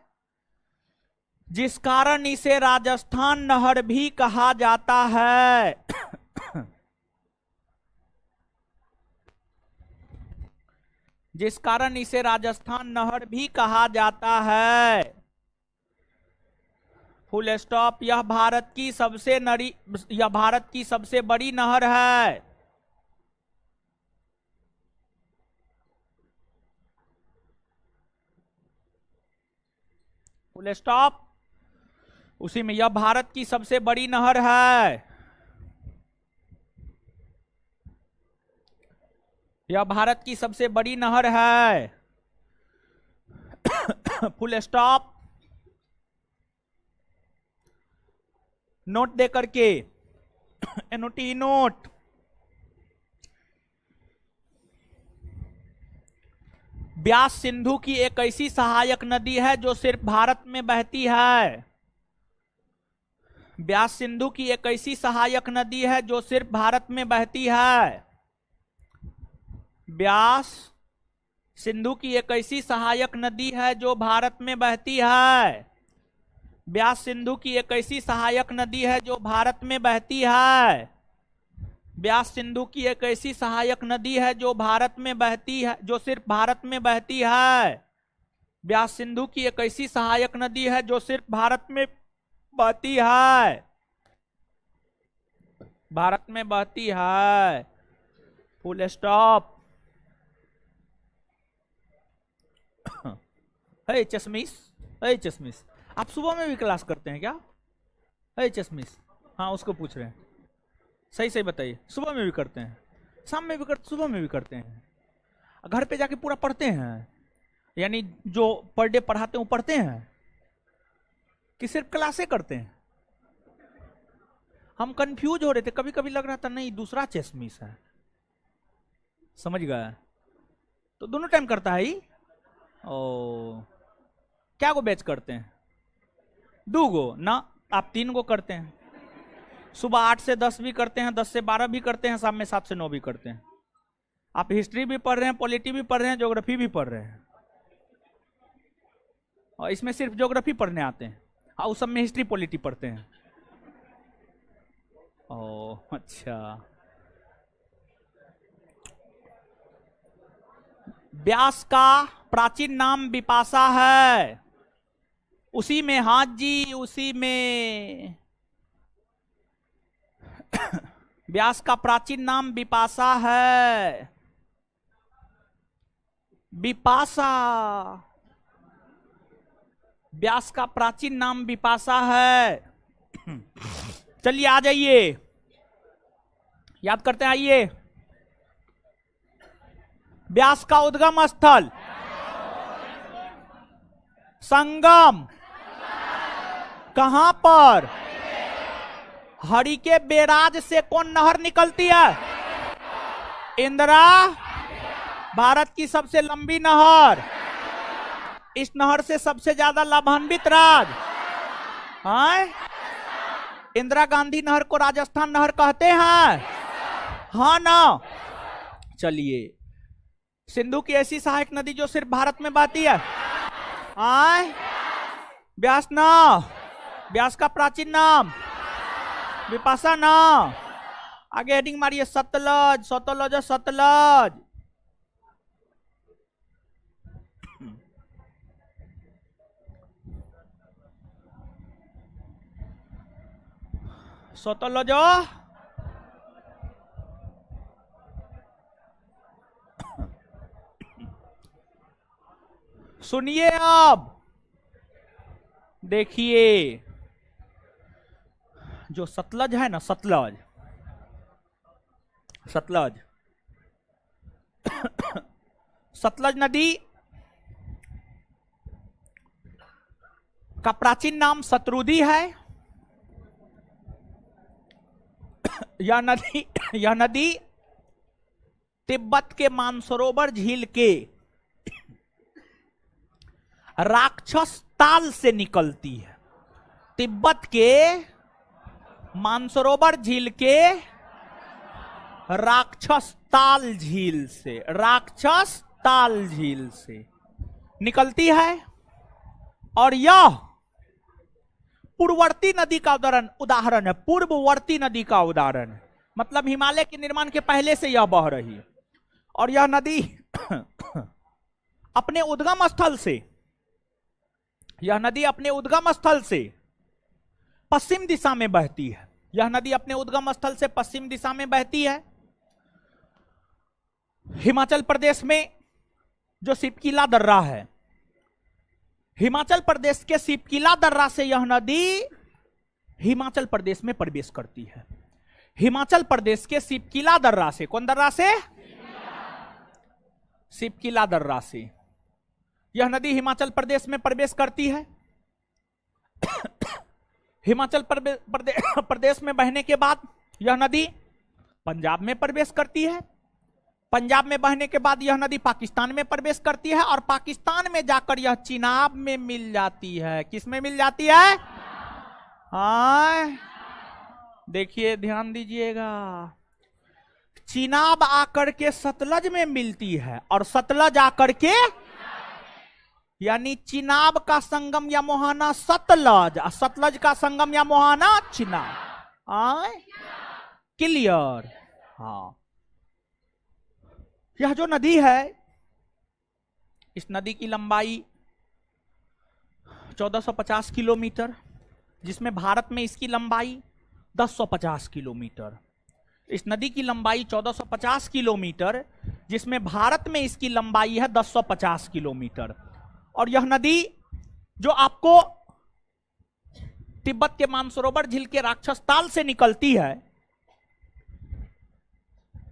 [SPEAKER 1] जिस कारण इसे राजस्थान नहर भी कहा जाता है। जिस कारण इसे राजस्थान नहर भी कहा जाता है। Full stop. यह भारत की सबसे बड़ी नहर है। Full stop. उसी में यह भारत की सबसे बड़ी नहर है। यह भारत की सबसे बड़ी नहर है। Full stop. नोट दे करके, एनओटी नोट। ब्यास सिंधु की एक ऐसी सहायक नदी है जो सिर्फ भारत में बहती है। ब्यास सिंधु की एक ऐसी सहायक नदी है जो सिर्फ भारत में बहती है। ब्यास सिंधु की एक ऐसी सहायक नदी है जो भारत में बहती है। ब्यास सिंधु की एक ऐसी सहायक नदी है जो भारत में बहती है। ब्यास सिंधु की एक ऐसी सहायक नदी है जो भारत में बहती है, जो सिर्फ भारत में बहती है। ब्यास सिंधु की एक ऐसी सहायक नदी है जो सिर्फ भारत में बहती है। भारत में बहती है। Full stop. हे चश्मिश, हे चश्मिश, आप सुबह में भी क्लास करते हैं क्या? हे चश्मिश, हाँ उसको पूछ रहे हैं। सही सही बताइए। सुबह में भी करते हैं, शाम में भी करते, सुबह में भी करते हैं। घर पे जाके पूरा पढ़ते हैं, यानी जो पर डे पढ़ाते हैं वो पढ़ते हैं कि सिर्फ क्लासे करते हैं? हम कंफ्यूज हो रहे थे, कभी कभी लग रहा था नहीं दूसरा चेस मिस है, समझ गए? तो दोनों टाइम करता है ही। ओ क्या को बैच करते हैं? 2 गो ना, आप 3 गो करते हैं। सुबह 8 से 10 भी करते हैं, 10 से 12 भी करते हैं, शाम में 7 से 9 भी करते हैं। आप हिस्ट्री भी पढ़ रहे हैं, पॉलिटी भी पढ़ रहे हैं, ज्योग्राफी भी पढ़ रहे हैं, और इसमें सिर्फ ज्योग्राफी पढ़ने आते हैं, हाँ उस सब में हिस्ट्री पॉलिटी पढ़ते हैं। ओ अच्छा। व्यास का प्राचीन नाम विपाशा है, उसी में, हाथ जी उसी में। व्यास का प्राचीन नाम विपाशा है, विपाशा। व्यास का प्राचीन नाम विपाशा है। चलिए आ जाइए, याद करते हैं, आइए। व्यास का उद्गम स्थल, संगम, कहां पर? हरि के बैराज से कौन नहर निकलती है? इंदिरा, भारत की सबसे लंबी नहर। इस नहर से सबसे ज्यादा लाभान्वित राज्य है? इंदिरा गांधी नहर को राजस्थान नहर कहते हैं, हाँ ना? चलिए, सिंधु की ऐसी सहायक नदी जो सिर्फ भारत में बहती है, आए? व्यास ना, व्यास का प्राचीन नाम विपाशा ना। आगे हेडिंग मारिए, सतलज, सतलज, सतलज। सतलज, सुनिए अब, देखिए जो सतलज है ना, सतलज, सतलज, सतलज नदी का प्राचीन नाम शत्रुदी है। यह नदी तिब्बत के मानसरोवर झील के राक्षस ताल से निकलती है। तिब्बत के मानसरोवर झील के राक्षस ताल झील से, राक्षस ताल झील से निकलती है। और यह पूर्ववर्ती नदी का उदाहरण है, पूर्ववर्ती नदी का उदाहरण है, मतलब हिमालय के निर्माण के पहले से यह बह रही है। और यह नदी अपने उद्गम स्थल से, यह नदी अपने उद्गम स्थल से पश्चिम दिशा में बहती है। यह नदी अपने उद्गम स्थल से पश्चिम दिशा में बहती है। हिमाचल प्रदेश में जो सिपकिला दर्रा है, हिमाचल प्रदेश के सिपकिला दर्रा से यह नदी हिमाचल प्रदेश में प्रवेश करती है। हिमाचल प्रदेश के सिपकिला दर्रा से, कौन दर्रा से? सिपकिला दर्रा से यह नदी हिमाचल प्रदेश में प्रवेश करती है। हिमाचल प्रदेश में बहने के बाद यह नदी पंजाब में प्रवेश करती है। पंजाब में बहने के बाद यह नदी पाकिस्तान में प्रवेश करती है, और पाकिस्तान में जाकर यह चिनाब में मिल जाती है। किस में मिल जाती है? हाँ, देखिए ध्यान दीजिएगा, चिनाब आकर के सतलज में मिलती है, और सतलज आकर के, यानी चिनाब का संगम या मोहाना सतलज, सतलज का संगम या मोहाना चिनाब। क्लियर? हाँ, यह जो नदी है, इस नदी की लंबाई 1450 किलोमीटर, जिसमें भारत में इसकी लंबाई 1050 किलोमीटर। इस नदी की लंबाई 1450 किलोमीटर, जिसमें भारत में इसकी लंबाई है 1050 किलोमीटर। और यह नदी जो आपको तिब्बत के मानसरोवर झील के राक्षस ताल से निकलती है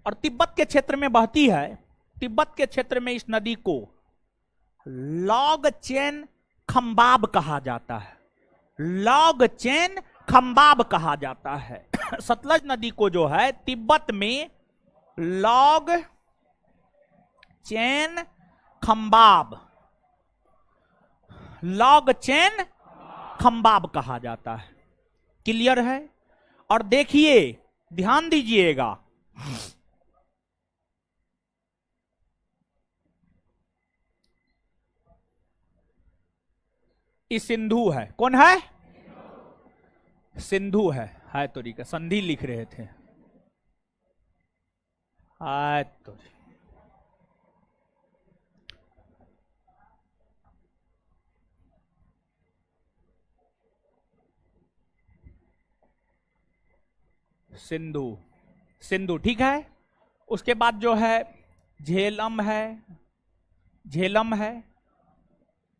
[SPEAKER 1] और तिब्बत के क्षेत्र में बहती है, तिब्बत के क्षेत्र में इस नदी को लॉग चेन खंबाब कहा जाता है। लॉग चेन खंबाब कहा जाता है। सतलज नदी को जो है तिब्बत में लॉग चैन खंबाब, लॉग चैन खंबाब कहा जाता है। क्लियर है? और देखिए, ध्यान दीजिएगा, इस सिंधु है, कौन है? सिंधु है तो का संधि लिख रहे थे, है तो सिंधु, सिंधु ठीक है। उसके बाद जो है झेलम है, झेलम है,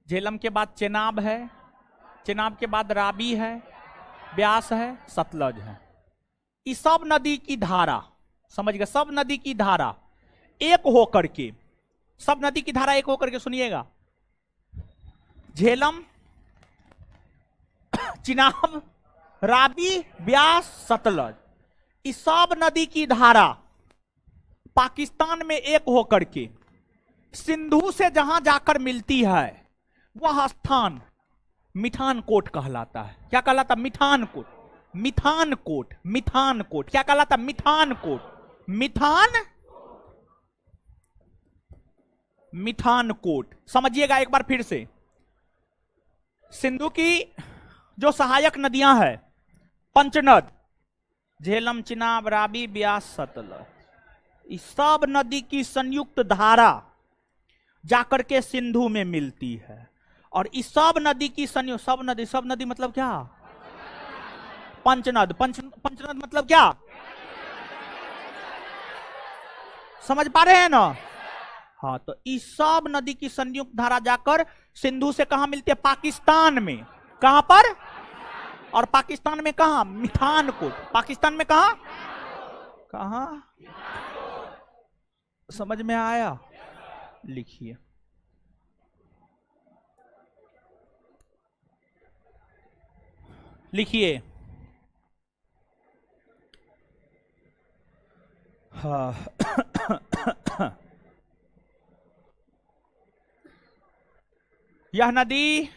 [SPEAKER 1] झेलम के बाद चेनाब है, चेनाब के बाद राबी है, ब्यास है, सतलज है। इस सब नदी की धारा, समझ गए, सब नदी की धारा एक होकर के, सब नदी की धारा एक होकर के, सुनिएगा, झेलम, चिनाब, राबी, ब्यास, सतलज, इस सब नदी की धारा पाकिस्तान में एक होकर के सिंधु से जहां जाकर मिलती है वह स्थान मिठान कोट कहलाता है। क्या कहलाता? मिठान कोट, मिठान कोट, मिठान कोट। क्या कहलाता? मिठान कोट, मिठान, मिठान कोट। समझिएगा एक बार फिर से, सिंधु की जो सहायक नदियां हैं, पंचनद, झेलम, चिनाब, राबी, ब्यास, सतलज, इस सब नदी की संयुक्त धारा जाकर के सिंधु में मिलती है। और इस सब नदी की संयुक्त, सब नदी मतलब क्या? पंचनद, पंचनद मतलब क्या? समझ पा रहे हैं ना? हाँ, तो इस सब नदी की संयुक्त धारा जाकर सिंधु से कहां मिलती है? पाकिस्तान में। कहां पर? और पाकिस्तान में कहां? मिठान कोट। पाकिस्तान में कहां? कहां? समझ में आया? लिखिए, लिखिए, हाँ। यह नदी,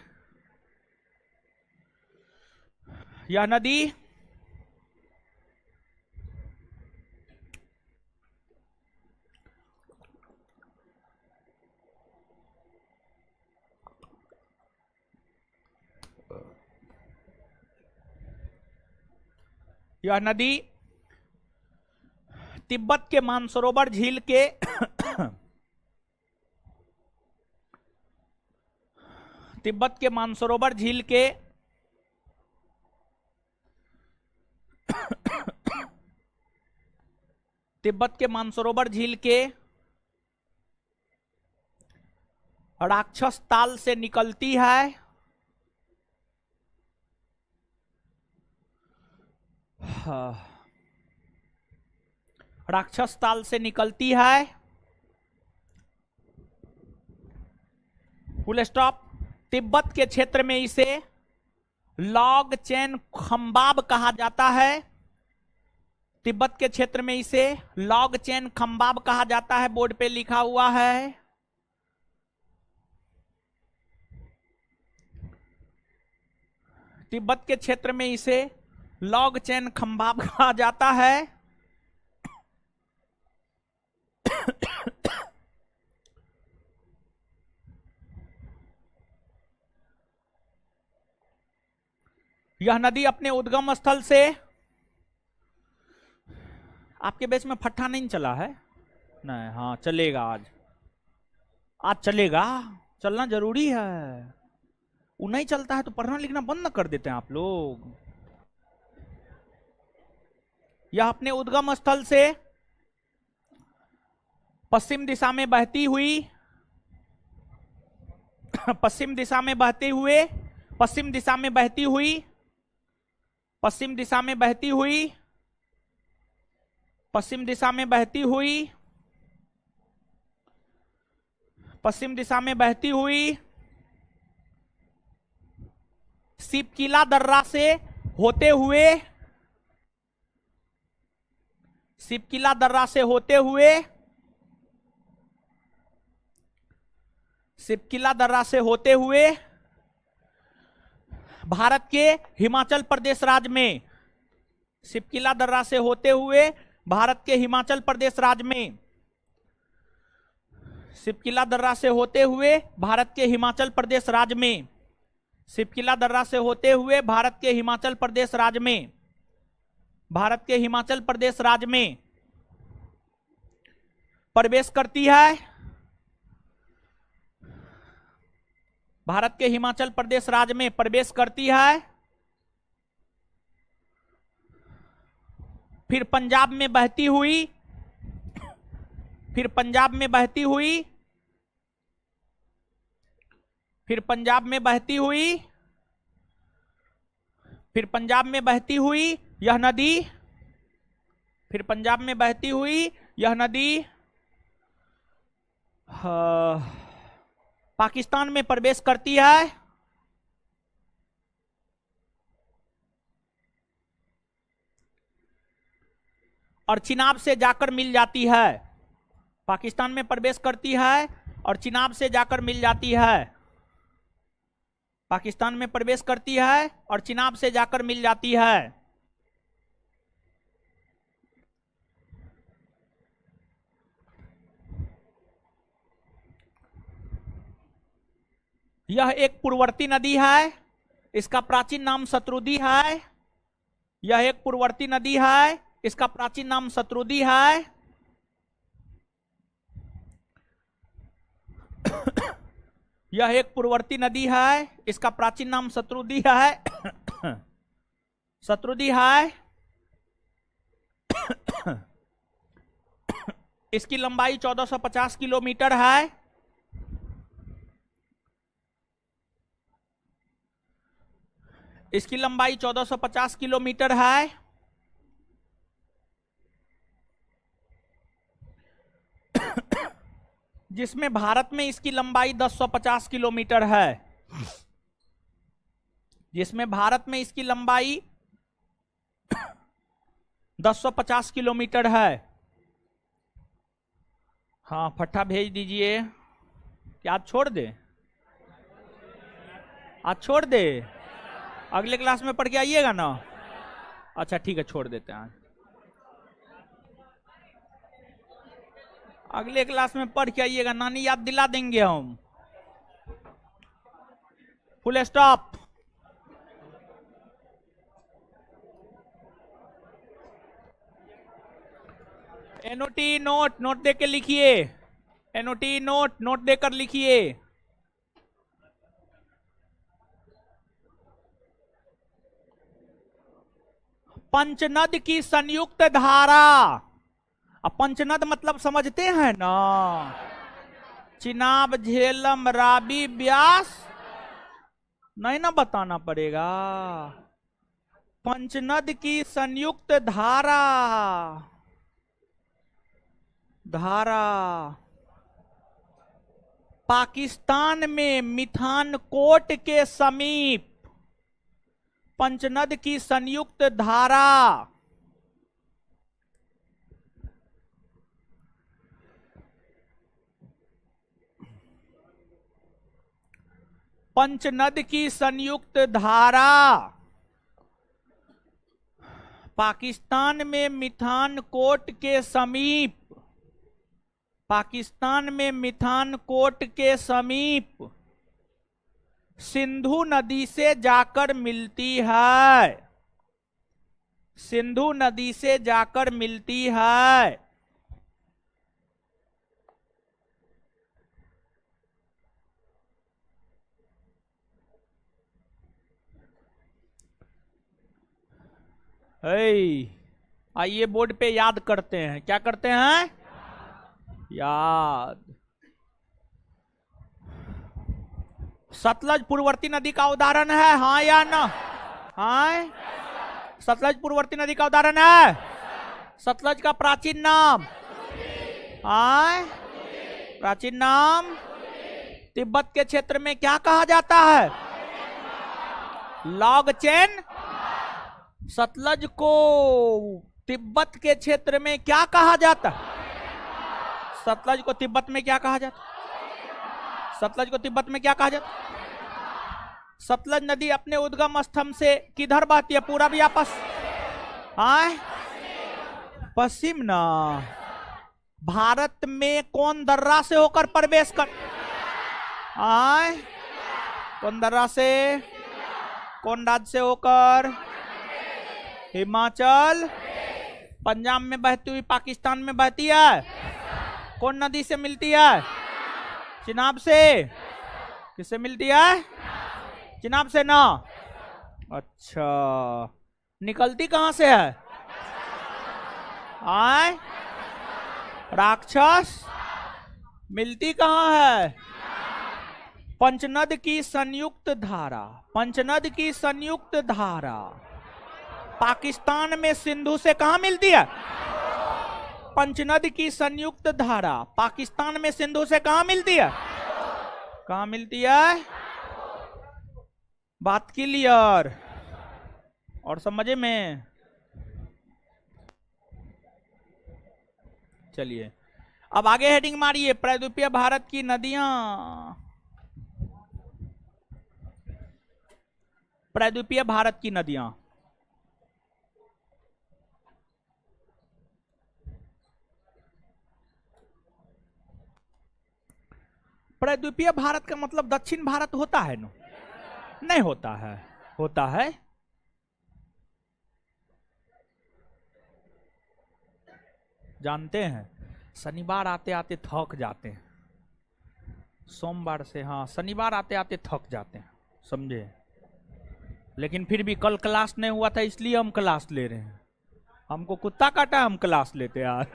[SPEAKER 1] यह नदी यह नदी तिब्बत के मानसरोवर झील के तिब्बत के मानसरोवर झील के तिब्बत के मानसरोवर झील के राक्षस ताल से निकलती है। राक्षस ताल से निकलती है, फुल स्टॉप। तिब्बत के क्षेत्र में इसे लॉग चैन खंबाब कहा जाता है। तिब्बत के क्षेत्र में इसे लॉग चैन खंबाब कहा जाता है, बोर्ड पे लिखा हुआ है। तिब्बत के क्षेत्र में इसे लॉग चैन खंबाब कहा जाता है। यह नदी अपने उद्गम स्थल से, आपके बेच में फट्टा नहीं चला है? नहीं, हाँ चलेगा आज, आज चलेगा, चलना जरूरी है। वो नहीं चलता है तो पढ़ना लिखना बंद न कर देते हैं आप लोग। यह अपने उद्गम स्थल से पश्चिम दिशा में बहती हुई, पश्चिम दिशा में बहते हुए, पश्चिम दिशा में बहती हुई, पश्चिम दिशा में बहती हुई, पश्चिम दिशा में बहती हुई, पश्चिम दिशा में बहती हुई सिपकिला दर्रा से होते हुए सिपकिला दर्रा से होते हुए, सिपकिला दर्रा से होते हुए भारत के हिमाचल प्रदेश राज्य में, सिपकिला दर्रा से होते हुए भारत के हिमाचल प्रदेश राज्य में, सिपकिला दर्रा से होते हुए भारत के हिमाचल प्रदेश राज्य में, सिपकिला दर्रा से होते हुए भारत के हिमाचल प्रदेश राज्य में, भारत के हिमाचल प्रदेश राज्य में प्रवेश करती है, भारत के हिमाचल प्रदेश राज्य में प्रवेश करती है, फिर पंजाब में बहती हुई, फिर पंजाब में बहती हुई, फिर पंजाब में बहती हुई, फिर पंजाब में बहती हुई यह नदी, फिर पंजाब में बहती हुई यह नदी पाकिस्तान में प्रवेश करती है, और चिनाब से जाकर मिल जाती है, पाकिस्तान में प्रवेश करती है और चिनाब से जाकर मिल जाती है, पाकिस्तान में प्रवेश करती है और चिनाब से जाकर मिल जाती है। यह एक पूर्ववर्ती नदी है, इसका प्राचीन नाम शत्रुदी है, यह एक पूर्ववर्ती नदी है, इसका प्राचीन नाम शत्रुदी है। यह एक पूर्ववर्ती नदी है, इसका प्राचीन नाम शत्रुदी है, शत्रुदी है। इसकी लंबाई 1450 किलोमीटर है, इसकी लंबाई 1450 किलोमीटर है। जिसमें भारत में इसकी लंबाई 1050 किलोमीटर है, जिसमें भारत में इसकी लंबाई 1050 किलोमीटर है। हाँ, फट्टा भेज दीजिए। क्या आज छोड़ दे? आज छोड़ दे? अगले क्लास में पढ़ के आइएगा ना? अच्छा ठीक है, छोड़ देते हैं। अगले क्लास में पढ़ के आइएगा, नानी याद दिला देंगे हम। Full stop. NOT note, note देकर लिखिए। एनओटी नोट, नोट देकर लिखिए। पंचनद की संयुक्त धारा। अब पंचनद मतलब समझते हैं ना? चिनाब, झेलम, रावी, ब्यास। नहीं ना बताना पड़ेगा। पंचनद की संयुक्त धारा, धारा पाकिस्तान में मिठानकोट के समीप, पंचनद की संयुक्त धारा पंचनद की संयुक्त धारा पाकिस्तान में मिठानकोट के समीप, पाकिस्तान में मिठानकोट के समीप सिंधु नदी से जाकर मिलती है, सिंधु नदी से जाकर मिलती है। आइए बोर्ड पे याद करते हैं। क्या करते हैं? याद। सतलज पूर्ववर्ती नदी का उदाहरण है, हाँ या ना? हाँ, सतलज पूर्ववर्ती नदी का उदाहरण है। सतलज का प्राचीन नाम, हाँ, प्राचीन नाम तिब्बत के क्षेत्र में क्या कहा जाता है? Log chain. सतलज को तिब्बत के क्षेत्र में क्या कहा जाता है? सतलज को तिब्बत में क्या कहा जाता? सतलज को तिब्बत में क्या कहा जाता? सतलज नदी अपने उद्गम स्तंभ से किधर बहती है? पूरब या पश्चिम ना। भारत में कौन दर्रा से होकर प्रवेश कर? कौन दर्रा से? कौन राज्य से होकर? हिमाचल। पंजाब में बहती हुई पाकिस्तान में बहती है। कौन नदी से मिलती है? चिनाब से। किससे मिलती है? चिनाब से ना। अच्छा, निकलती कहां से है? राक्षस। मिलती कहां है? पंचनद की संयुक्त धारा। पंचनद की संयुक्त धारा पाकिस्तान में सिंधु से कहां मिलती है? पंचनद की संयुक्त धारा पाकिस्तान में सिंधु से कहां मिलती है? कहां मिलती है? बात क्लियर और समझे में? चलिए अब आगे हेडिंग मारिए, प्रायद्वीपीय भारत की नदियां। प्रायद्वीपीय भारत की नदियां। प्रायद्वीपीय भारत का मतलब दक्षिण भारत होता है ना? नहीं होता है। होता है। जानते हैं, शनिवार आते आते थक जाते हैं। सोमवार से, हाँ, शनिवार आते आते थक जाते हैं, समझे? लेकिन फिर भी कल क्लास नहीं हुआ था इसलिए हम क्लास ले रहे हैं। हमको कुत्ता काटा, हम क्लास लेते यार।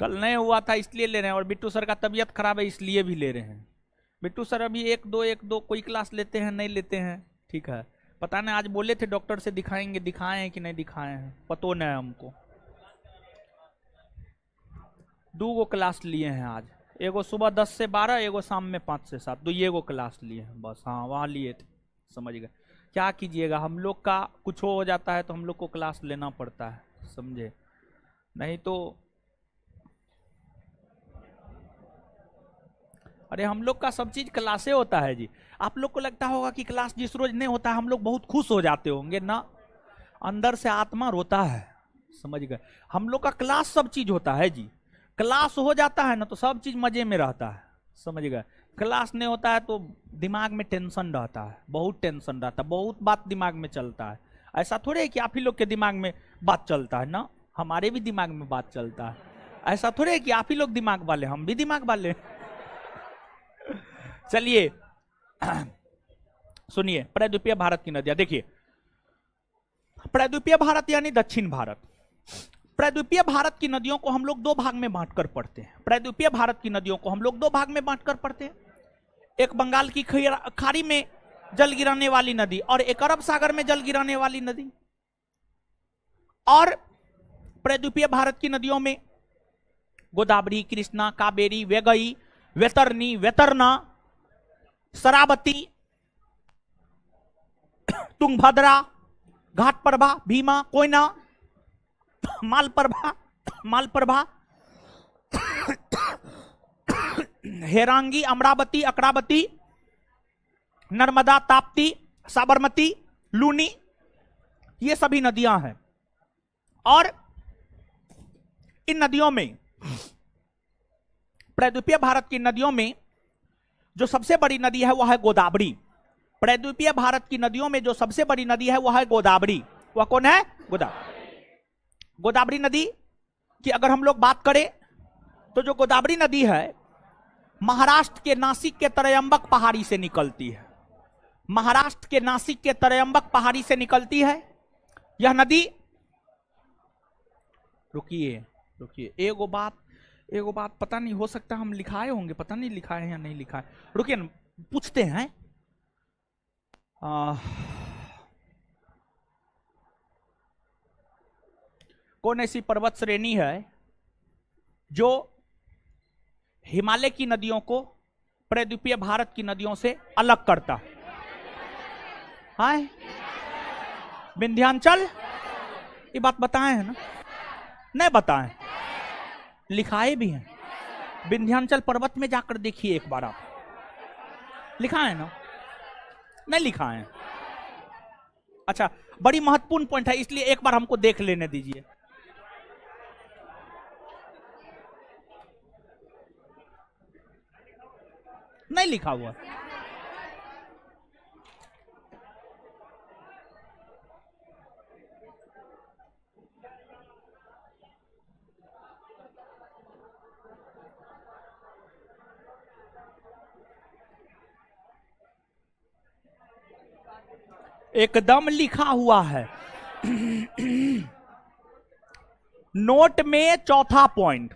[SPEAKER 1] कल नहीं हुआ था इसलिए ले रहे हैं, और बिट्टू सर का तबीयत खराब है इसलिए भी ले रहे हैं। बिट्टू सर अभी एक दो कोई क्लास लेते हैं, नहीं लेते हैं, ठीक है। पता नहीं, आज बोले थे डॉक्टर से दिखाएंगे, दिखाए हैं कि नहीं दिखाए हैं पतो नहीं हमको। 2 गो क्लास लिए हैं आज, एगो सुबह 10 से 12, एगो शाम में 5 से 7, 2 एगो क्लास लिए हैं बस। हाँ, वहाँ लिए थे, समझ गए। क्या कीजिएगा, हम लोग का कुछ हो जाता है तो हम लोग को क्लास लेना पड़ता है, समझे? नहीं तो अरे हम लोग का सब चीज क्लासे होता है जी। आप लोग को लगता होगा कि क्लास जिस रोज नहीं होता है हम लोग बहुत खुश हो जाते होंगे ना, अंदर से आत्मा रोता है, समझ गए? हम लोग का क्लास सब चीज होता है जी। क्लास हो जाता है ना तो सब चीज मजे में रहता है, समझ गए? क्लास नहीं होता है तो दिमाग में टेंशन रहता है, बहुत टेंशन रहता है, बहुत बात दिमाग में चलता है। ऐसा थोड़े है कि आप ही लोग के दिमाग में बात चलता है ना, हमारे भी दिमाग में बात चलता है। ऐसा थोड़े है कि आप ही लोग दिमाग वाले, हम भी दिमाग वाले। चलिए सुनिए, प्रायद्वीपीय भारत की नदियां देखिए। प्रायद्वीपीय भारत यानी दक्षिण भारत। प्रायद्वीपीय भारत की नदियों को हम लोग 2 भाग में बांटकर पढ़ते हैं। प्रायद्वीपीय भारत की नदियों को हम लोग 2 भाग में बांटकर पढ़ते हैं। एक बंगाल की खाड़ी में जल गिराने वाली नदी और एक अरब सागर में जल गिराने वाली नदी। और प्रायद्वीपीय भारत की नदियों में गोदावरी, कृष्णा, कावेरी, वेगई, वैतरणी, वैतरना, शरावती, तुंगभद्रा, घाटप्रभा, भीमा, कोयना, मालप्रभा, हेरांगी, अमरावती, अकरावती, नर्मदा, ताप्ती, साबरमती, लूनी, ये सभी नदियां हैं। और इन नदियों में, प्रायद्वीपीय भारत की नदियों में जो सबसे बड़ी नदी है वह है गोदावरी। प्रायद्वीपीय भारत की नदियों में जो सबसे बड़ी नदी है वह है गोदावरी। वह कौन है? गोदावरी नदी की अगर हम लोग बात करें तो जो गोदावरी नदी है महाराष्ट्र के नासिक के त्रयंबक पहाड़ी से निकलती है। महाराष्ट्र के नासिक के त्रयंबक पहाड़ी से निकलती है यह नदी। रुकिए, एगो बात पता नहीं, हो सकता हम लिखाए होंगे, पता नहीं लिखाए हैं या नहीं लिखाए। रुकिए ना, पूछते हैं। कौन ऐसी पर्वत श्रेणी है जो हिमालय की नदियों को प्रायद्वीपीय भारत की नदियों से अलग करता है? विंध्याचल, ये बात बताए हैं ना? नहीं बताए, लिखाए भी हैं। विंध्याचल पर्वत में जाकर देखिए एक बार आप, लिखा है ना? नहीं लिखा है? अच्छा, बड़ी महत्वपूर्ण पॉइंट है, इसलिए एक बार हमको देख लेने दीजिए। नहीं लिखा हुआ। एकदम लिखा हुआ है। नोट में चौथा पॉइंट,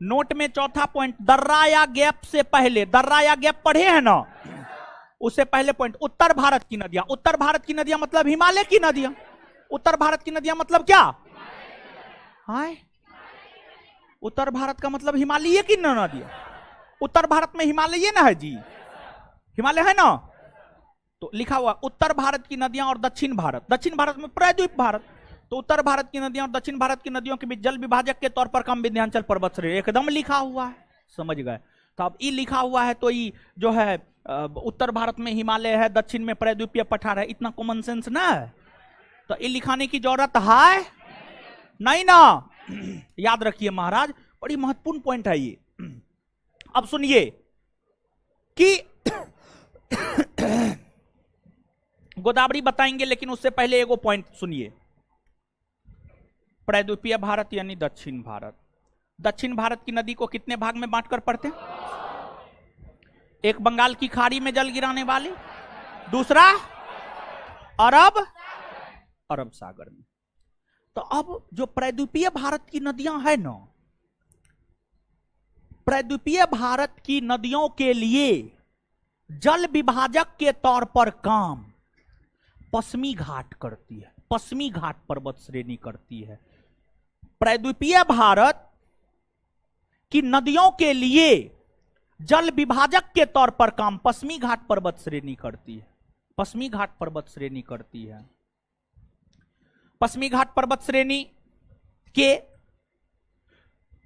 [SPEAKER 1] नोट में चौथा पॉइंट, दर्रा या गैप से पहले, दर्रा या गैप पढ़े हैं ना, उससे पहले पॉइंट, उत्तर भारत की नदियां। उत्तर भारत की नदियां मतलब हिमालय की नदियां। उत्तर भारत की नदियां मतलब क्या? हाय, उत्तर भारत का मतलब हिमालय की नदियां। उत्तर भारत में हिमालय ना है जी, हिमालय है ना? तो लिखा हुआ उत्तर भारत की नदियां और दक्षिण भारत, दक्षिण भारत में प्रायद्वीप भारत। तो उत्तर भारत की नदियां और दक्षिण भारत की नदियों के बीच जल विभाजक के तौर पर कम विंध्याचल पर्वत श्रेणी, एकदम लिखा हुआ है। समझ गए? तो अब ई लिखा हुआ है, तो ई जो है उत्तर भारत में हिमालय है, दक्षिण में प्रायद्वीपीय पठार है, इतना कॉमन सेंस ना है? तो ई लिखाने की जरूरत है नहीं ना? याद रखिए महाराज, बड़ी महत्वपूर्ण पॉइंट है ये। अब सुनिए कि गोदावरी बताएंगे, लेकिन उससे पहले एगो पॉइंट सुनिए। प्रायद्वीपीय भारत यानी दक्षिण भारत, दक्षिण भारत की नदी को कितने भाग में बांटकर पढ़ते हैं? एक बंगाल की खाड़ी में जल गिराने वाली, दूसरा अरब सागर में। तो अब जो प्रायद्वीपीय भारत की नदियां है ना, प्रायद्वीपीय भारत की नदियों के लिए जल विभाजक के तौर पर काम पश्चिमी घाट करती है, पश्चिमी घाट पर्वत श्रेणी करती है। प्रायद्वीपीय भारत की नदियों के लिए जल विभाजक के तौर पर काम पश्चिमी घाट पर्वत श्रेणी करती है, पश्चिमी घाट पर्वत श्रेणी करती है। पश्चिमी घाट पर्वत श्रेणी के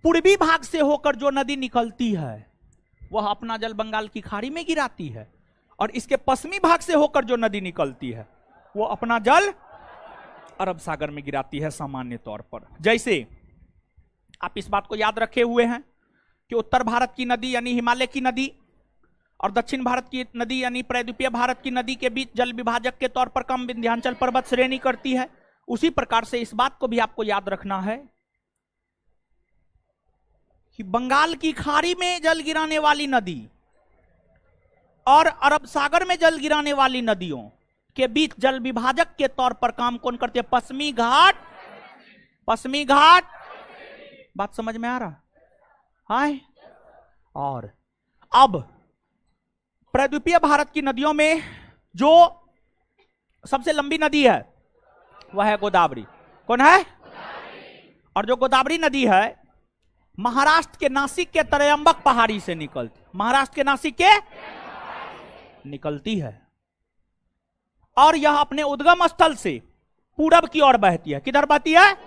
[SPEAKER 1] पूर्वी भाग से होकर जो नदी निकलती है वह अपना जल बंगाल की खाड़ी में गिराती है, और इसके पश्चिमी भाग से होकर जो नदी निकलती है वो अपना जल अरब सागर में गिराती है सामान्य तौर पर। जैसे आप इस बात को याद रखे हुए हैं कि उत्तर भारत की नदी यानी हिमालय की नदी और दक्षिण भारत की नदी यानी प्रायद्वीपीय भारत की नदी के बीच जल विभाजक के तौर पर कम विंध्याचल पर्वत श्रेणी करती है। उसी प्रकार से इस बात को भी आपको याद रखना है कि बंगाल की खाड़ी में जल गिराने वाली नदी और अरब सागर में जल गिराने वाली नदियों के बीच जल विभाजक के तौर पर काम कौन करते हैं? पश्चिमी घाट, पश्चिमी घाट। बात समझ में आ रहा है? और अब प्रायद्वीपीय भारत की नदियों में जो सबसे लंबी नदी है वह है गोदावरी। कौन है? और जो गोदावरी नदी है महाराष्ट्र के नासिक के त्रयंबक पहाड़ी से निकलती, महाराष्ट्र के नासिक के निकलती है, और यह अपने उद्गम स्थल से पूरब की ओर बहती है। किधर बहती है?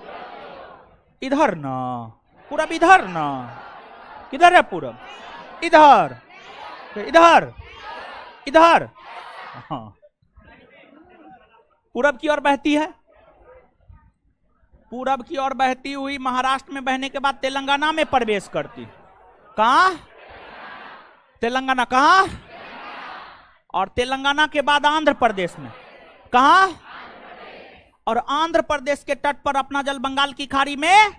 [SPEAKER 1] इधर ना, पूरब इधर ना, किधर है पूरब? इधर, इधर, इधर, हाँ, पूरब की ओर बहती है। पूरब की ओर बहती हुई महाराष्ट्र में बहने के बाद तेलंगाना में प्रवेश करती। कहां? तेलंगाना। कहां? और तेलंगाना के बाद आंध्र प्रदेश में। कहां? और आंध्र प्रदेश के तट पर अपना जल बंगाल की खाड़ी में,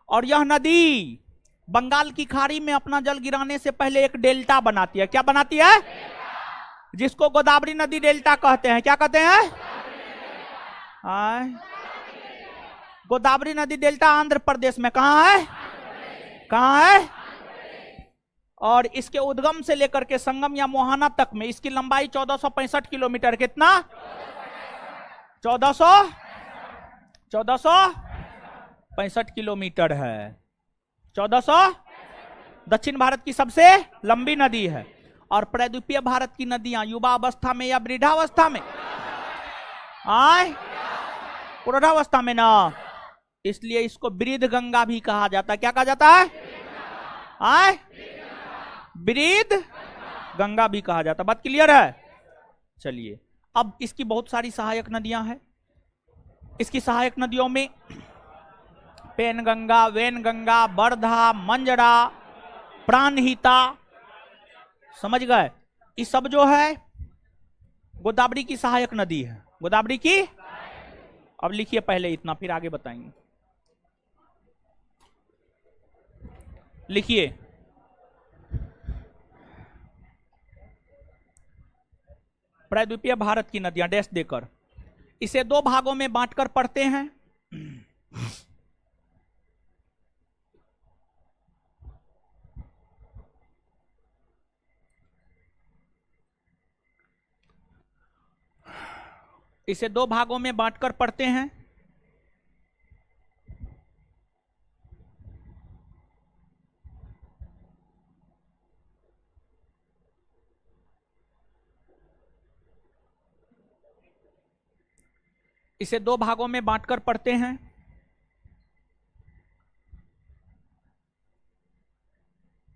[SPEAKER 1] और यह नदी बंगाल की खाड़ी में अपना जल गिराने से पहले एक डेल्टा बनाती है। क्या बनाती है? जिसको गोदावरी नदी डेल्टा कहते हैं। क्या कहते हैं? गोदावरी नदी डेल्टा आंध्र प्रदेश में। कहां है? कहां है? और इसके उद्गम से लेकर के संगम या मोहाना तक में इसकी लंबाई 1465 किलोमीटर। कितना? 1465 किलोमीटर है। 1400। दक्षिण भारत की सबसे लंबी नदी है। और प्रायद्वीपीय भारत की नदियां युवा अवस्था में या वृद्धावस्था में प्रौढ़ावस्था में ना, इसलिए इसको वृद्ध गंगा भी कहा जाता है। क्या कहा जाता है? आए, वृद्ध गंगा भी कहा जाता है। बात क्लियर है? चलिए, अब इसकी बहुत सारी सहायक नदियां हैं। इसकी सहायक नदियों में पेनगंगा, वेनगंगा, वर्धा, मंजरा, प्राणहिता, समझ गए? ये सब जो है गोदावरी की सहायक नदी है। गोदावरी की। अब लिखिए पहले इतना, फिर आगे बताएंगे। लिखिए, प्रायद्वीपीय भारत की नदियां डैश देकर, इसे दो भागों में बांटकर पढ़ते हैं। इसे दो भागों में बांटकर पढ़ते हैं। इसे दो भागों में बांटकर पढ़ते हैं।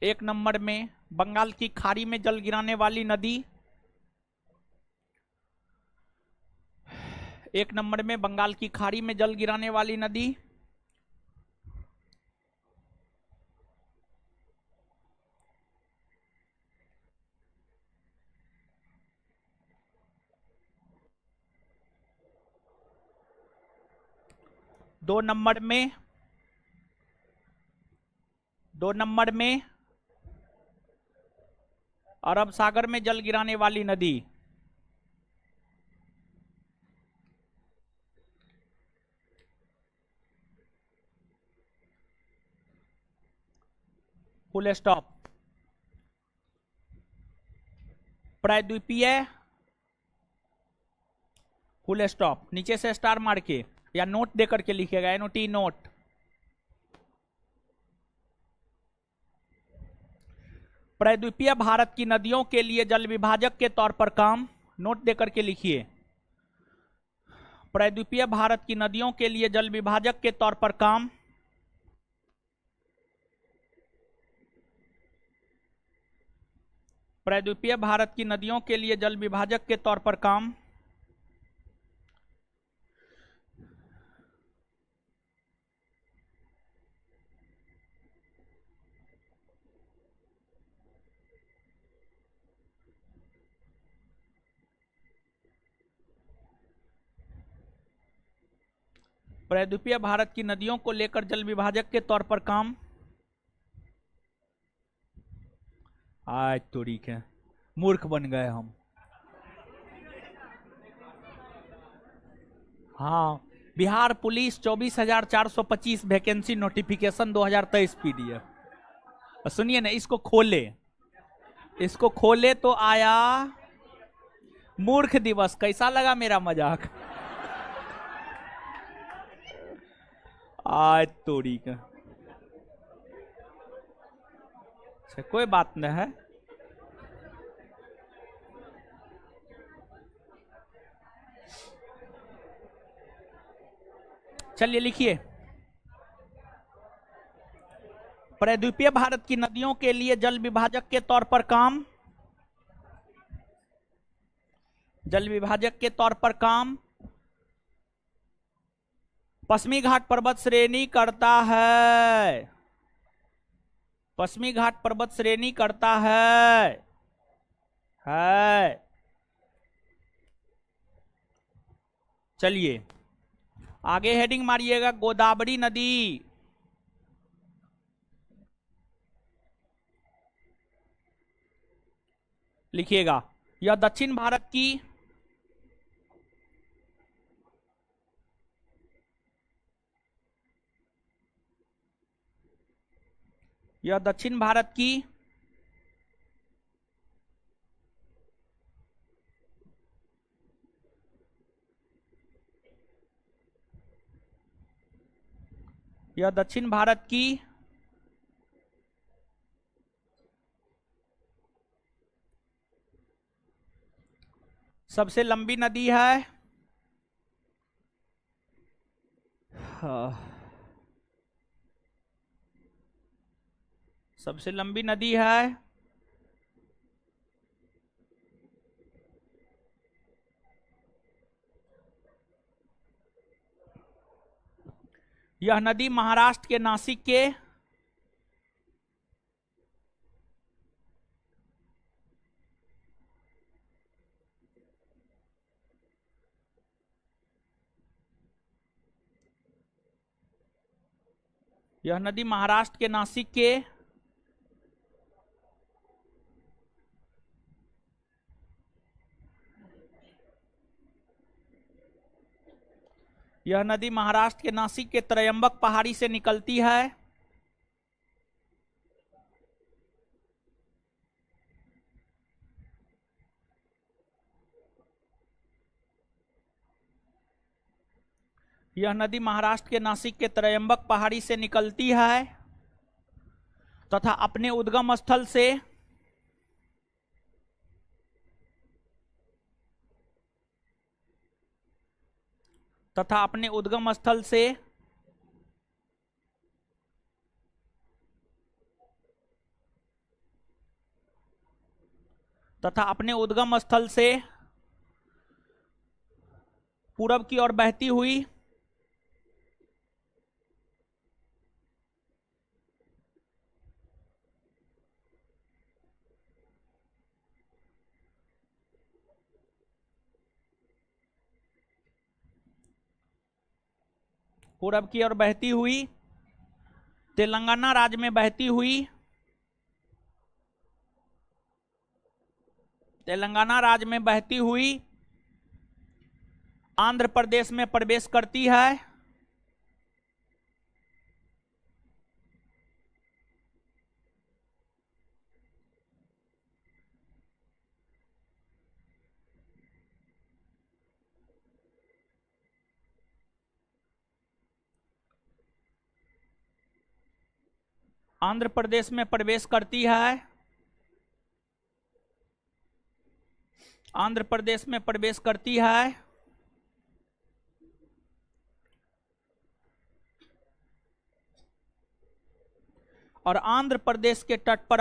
[SPEAKER 1] एक नंबर में बंगाल की खाड़ी में जल गिराने वाली नदी। एक नंबर में बंगाल की खाड़ी में जल गिराने वाली नदी। दो नंबर में अरब सागर में जल गिराने वाली नदी। Full stop. प्रायद्वीपीय फुल स्टॉप, नीचे से स्टार मार के या नोट देकर के लिखेगा, एनओटी नोट। प्रायद्वीपीय भारत की नदियों के लिए जल विभाजक के तौर पर काम, नोट देकर के लिखिए। प्रायद्वीपीय भारत की नदियों के लिए जल विभाजक के तौर पर काम। प्रायद्वीपीय भारत की नदियों के लिए जल विभाजक के तौर पर काम। प्रायद्वीपीय भारत की नदियों को लेकर जल विभाजक के तौर पर काम। आज तो ठीक है, मूर्ख बन गए हम। हाँ, Bihar police 24,425 vacancy notification 2023 PDF. सुनिए ना, इसको खोले तो आया मूर्ख दिवस। कैसा लगा मेरा मजाक? आज तो ठीक है, कोई बात नहीं है। चलिए लिखिए, प्रायद्वीपीय भारत की नदियों के लिए जल विभाजक के तौर पर काम। जल विभाजक के तौर पर काम पश्चिमी घाट पर्वत श्रेणी करता है। पश्चिमी घाट पर्वत श्रेणी करता है। चलिए आगे हेडिंग मारिएगा, गोदावरी नदी। लिखिएगा, यह दक्षिण भारत की यह दक्षिण भारत की यह दक्षिण भारत की सबसे लंबी नदी है। सबसे लंबी नदी है यह नदी महाराष्ट्र के नासिक के यह नदी महाराष्ट्र के नासिक के यह नदी महाराष्ट्र के नासिक के त्रयंबक पहाड़ी से निकलती है। यह नदी महाराष्ट्र के नासिक के त्रयंबक पहाड़ी से निकलती है तथा अपने उद्गम स्थल से तथा अपने उद्गम स्थल से पूरब की ओर बहती हुई तेलंगाना राज्य में बहती हुई आंध्र प्रदेश में प्रवेश करती है। आंध्र प्रदेश में प्रवेश करती है। आंध्र प्रदेश में प्रवेश करती है और आंध्र प्रदेश के तट पर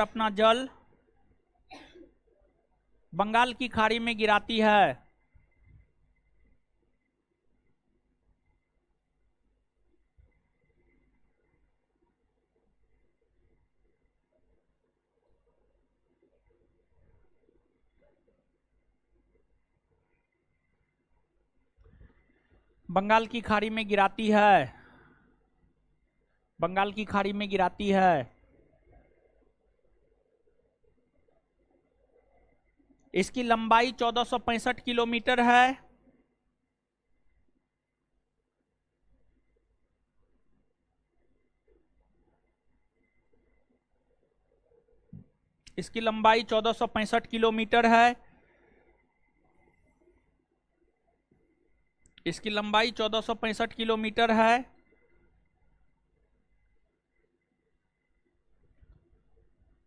[SPEAKER 1] अपना जल बंगाल की खाड़ी में गिराती है। बंगाल की खाड़ी में गिराती है। इसकी लंबाई 1465 किलोमीटर है। इसकी लंबाई 1465 किलोमीटर है। इसकी लंबाई 1465 किलोमीटर है।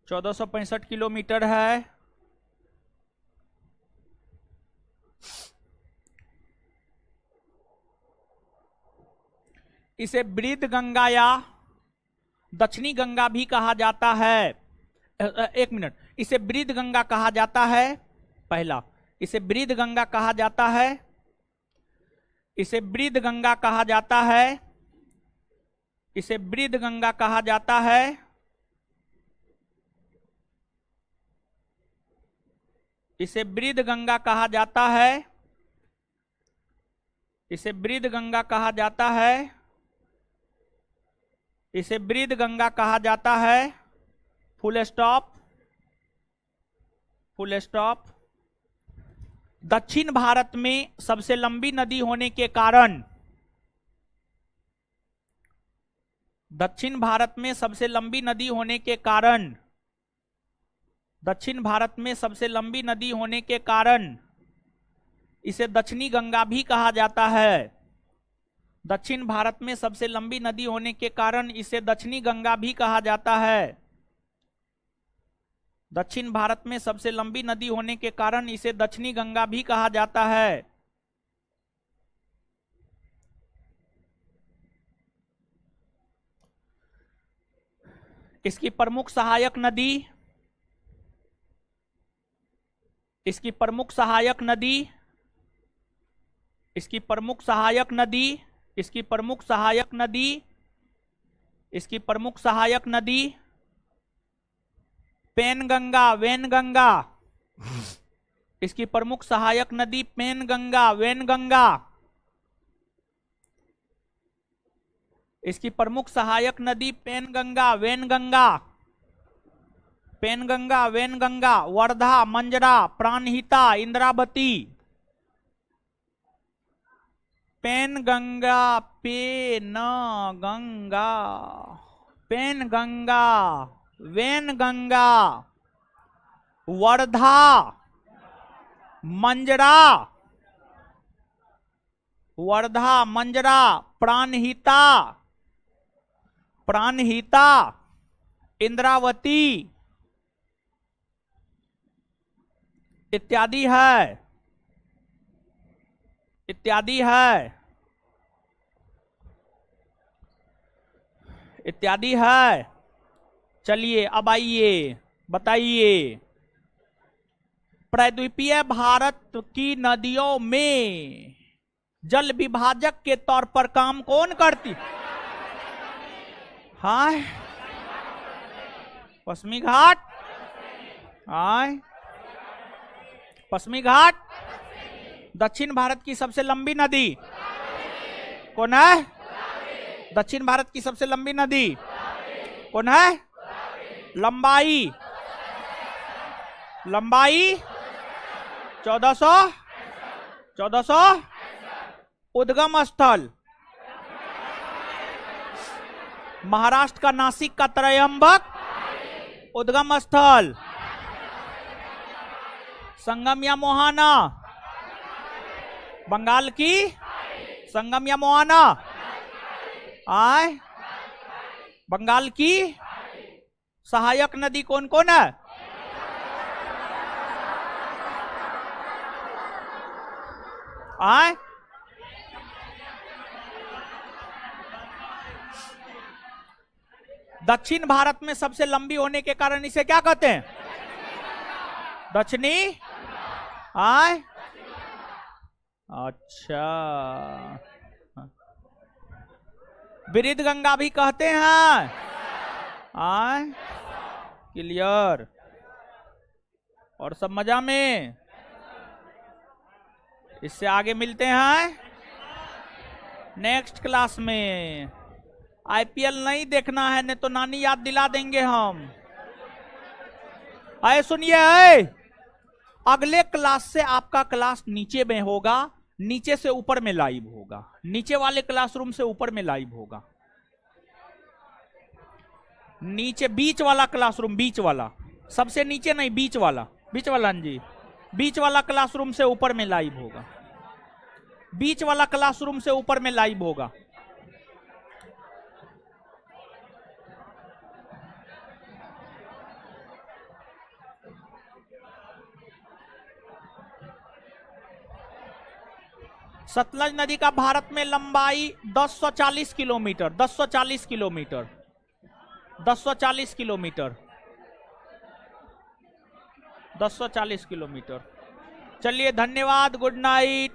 [SPEAKER 1] 1465 किलोमीटर है। इसे वृद्ध गंगा या दक्षिणी गंगा भी कहा जाता है। एक मिनट, इसे वृद्ध गंगा कहा जाता है। पहला, इसे वृद्ध गंगा कहा जाता है। इसे वृद्ध गंगा कहा जाता है। इसे वृद्ध गंगा कहा जाता है। इसे वृद्ध गंगा कहा जाता है। इसे वृद्ध गंगा कहा जाता है। इसे वृद्ध गंगा कहा जाता है। Full stop. Full stop. दक्षिण भारत में सबसे लंबी नदी होने के कारण दक्षिण भारत में सबसे लंबी नदी होने के कारण दक्षिण भारत में सबसे लंबी नदी होने के कारण इसे दक्षिणी गंगा भी कहा जाता है। दक्षिण भारत में सबसे लंबी नदी होने के कारण इसे दक्षिणी गंगा भी कहा जाता है। दक्षिण भारत में सबसे लंबी नदी होने के कारण इसे दक्षिणी गंगा भी कहा जाता है। इसकी प्रमुख सहायक नदी, इसकी प्रमुख सहायक नदी, इसकी प्रमुख सहायक नदी, इसकी प्रमुख सहायक नदी, इसकी प्रमुख सहायक नदी पेनगंगा, वेनगंगा। इसकी प्रमुख सहायक नदी पेनगंगा, वेनगंगा। इसकी प्रमुख सहायक नदी पेनगंगा, वेनगंगा, पेनगंगा, वेनगंगा, वर्धा, मंजरा, प्राणहिता, इंद्रावती। पेनगंगा, पेनगंगा, पेनगंगा, वेनगंगा, वर्धा, मंजरा, वर्धा, मंजरा, प्राणहिता, प्राणहिता, इंद्रावती इत्यादि है, इत्यादि है, इत्यादि है। चलिए अब आइए बताइए, प्रायद्वीपीय भारत की नदियों में जल विभाजक के तौर पर काम कौन करती? हाँ, पश्चिमी घाट। हाँ, पश्चिमी घाट। दक्षिण भारत की सबसे लंबी नदी कौन है? दक्षिण भारत की सबसे लंबी नदी कौन है? लंबाई, लंबाई 1400। उद्गम स्थल महाराष्ट्र का नासिक का त्रयंबक उद्गम स्थल। संगम या मोहाना? बंगाल की संगम या मोहाना? आय, बंगाल की सहायक नदी कौन कौन है? आय, दक्षिण भारत में सबसे लंबी होने के कारण इसे क्या कहते हैं? दक्षिणी। आय, अच्छा, विरिध गंगा भी कहते हैं। आय, क्लियर। और सब मजा में? इससे आगे मिलते हैं नेक्स्ट क्लास में। आईपीएल नहीं देखना है, नहीं तो नानी याद दिला देंगे हम। आए सुनिए, अगले क्लास से आपका क्लास नीचे में होगा, नीचे से ऊपर में लाइव होगा। नीचे वाले क्लासरूम से ऊपर में लाइव होगा। नीचे बीच वाला क्लासरूम, बीच वाला, सबसे नीचे नहीं, बीच वाला, बीच वाला जी, बीच वाला क्लासरूम से ऊपर में लाइव होगा। बीच वाला क्लासरूम से ऊपर में लाइव होगा। सतलज नदी का भारत में लंबाई 1040 किलोमीटर, 1040 किलोमीटर, 1040 किलोमीटर, 1040 किलोमीटर। चलिए धन्यवाद, गुड नाइट।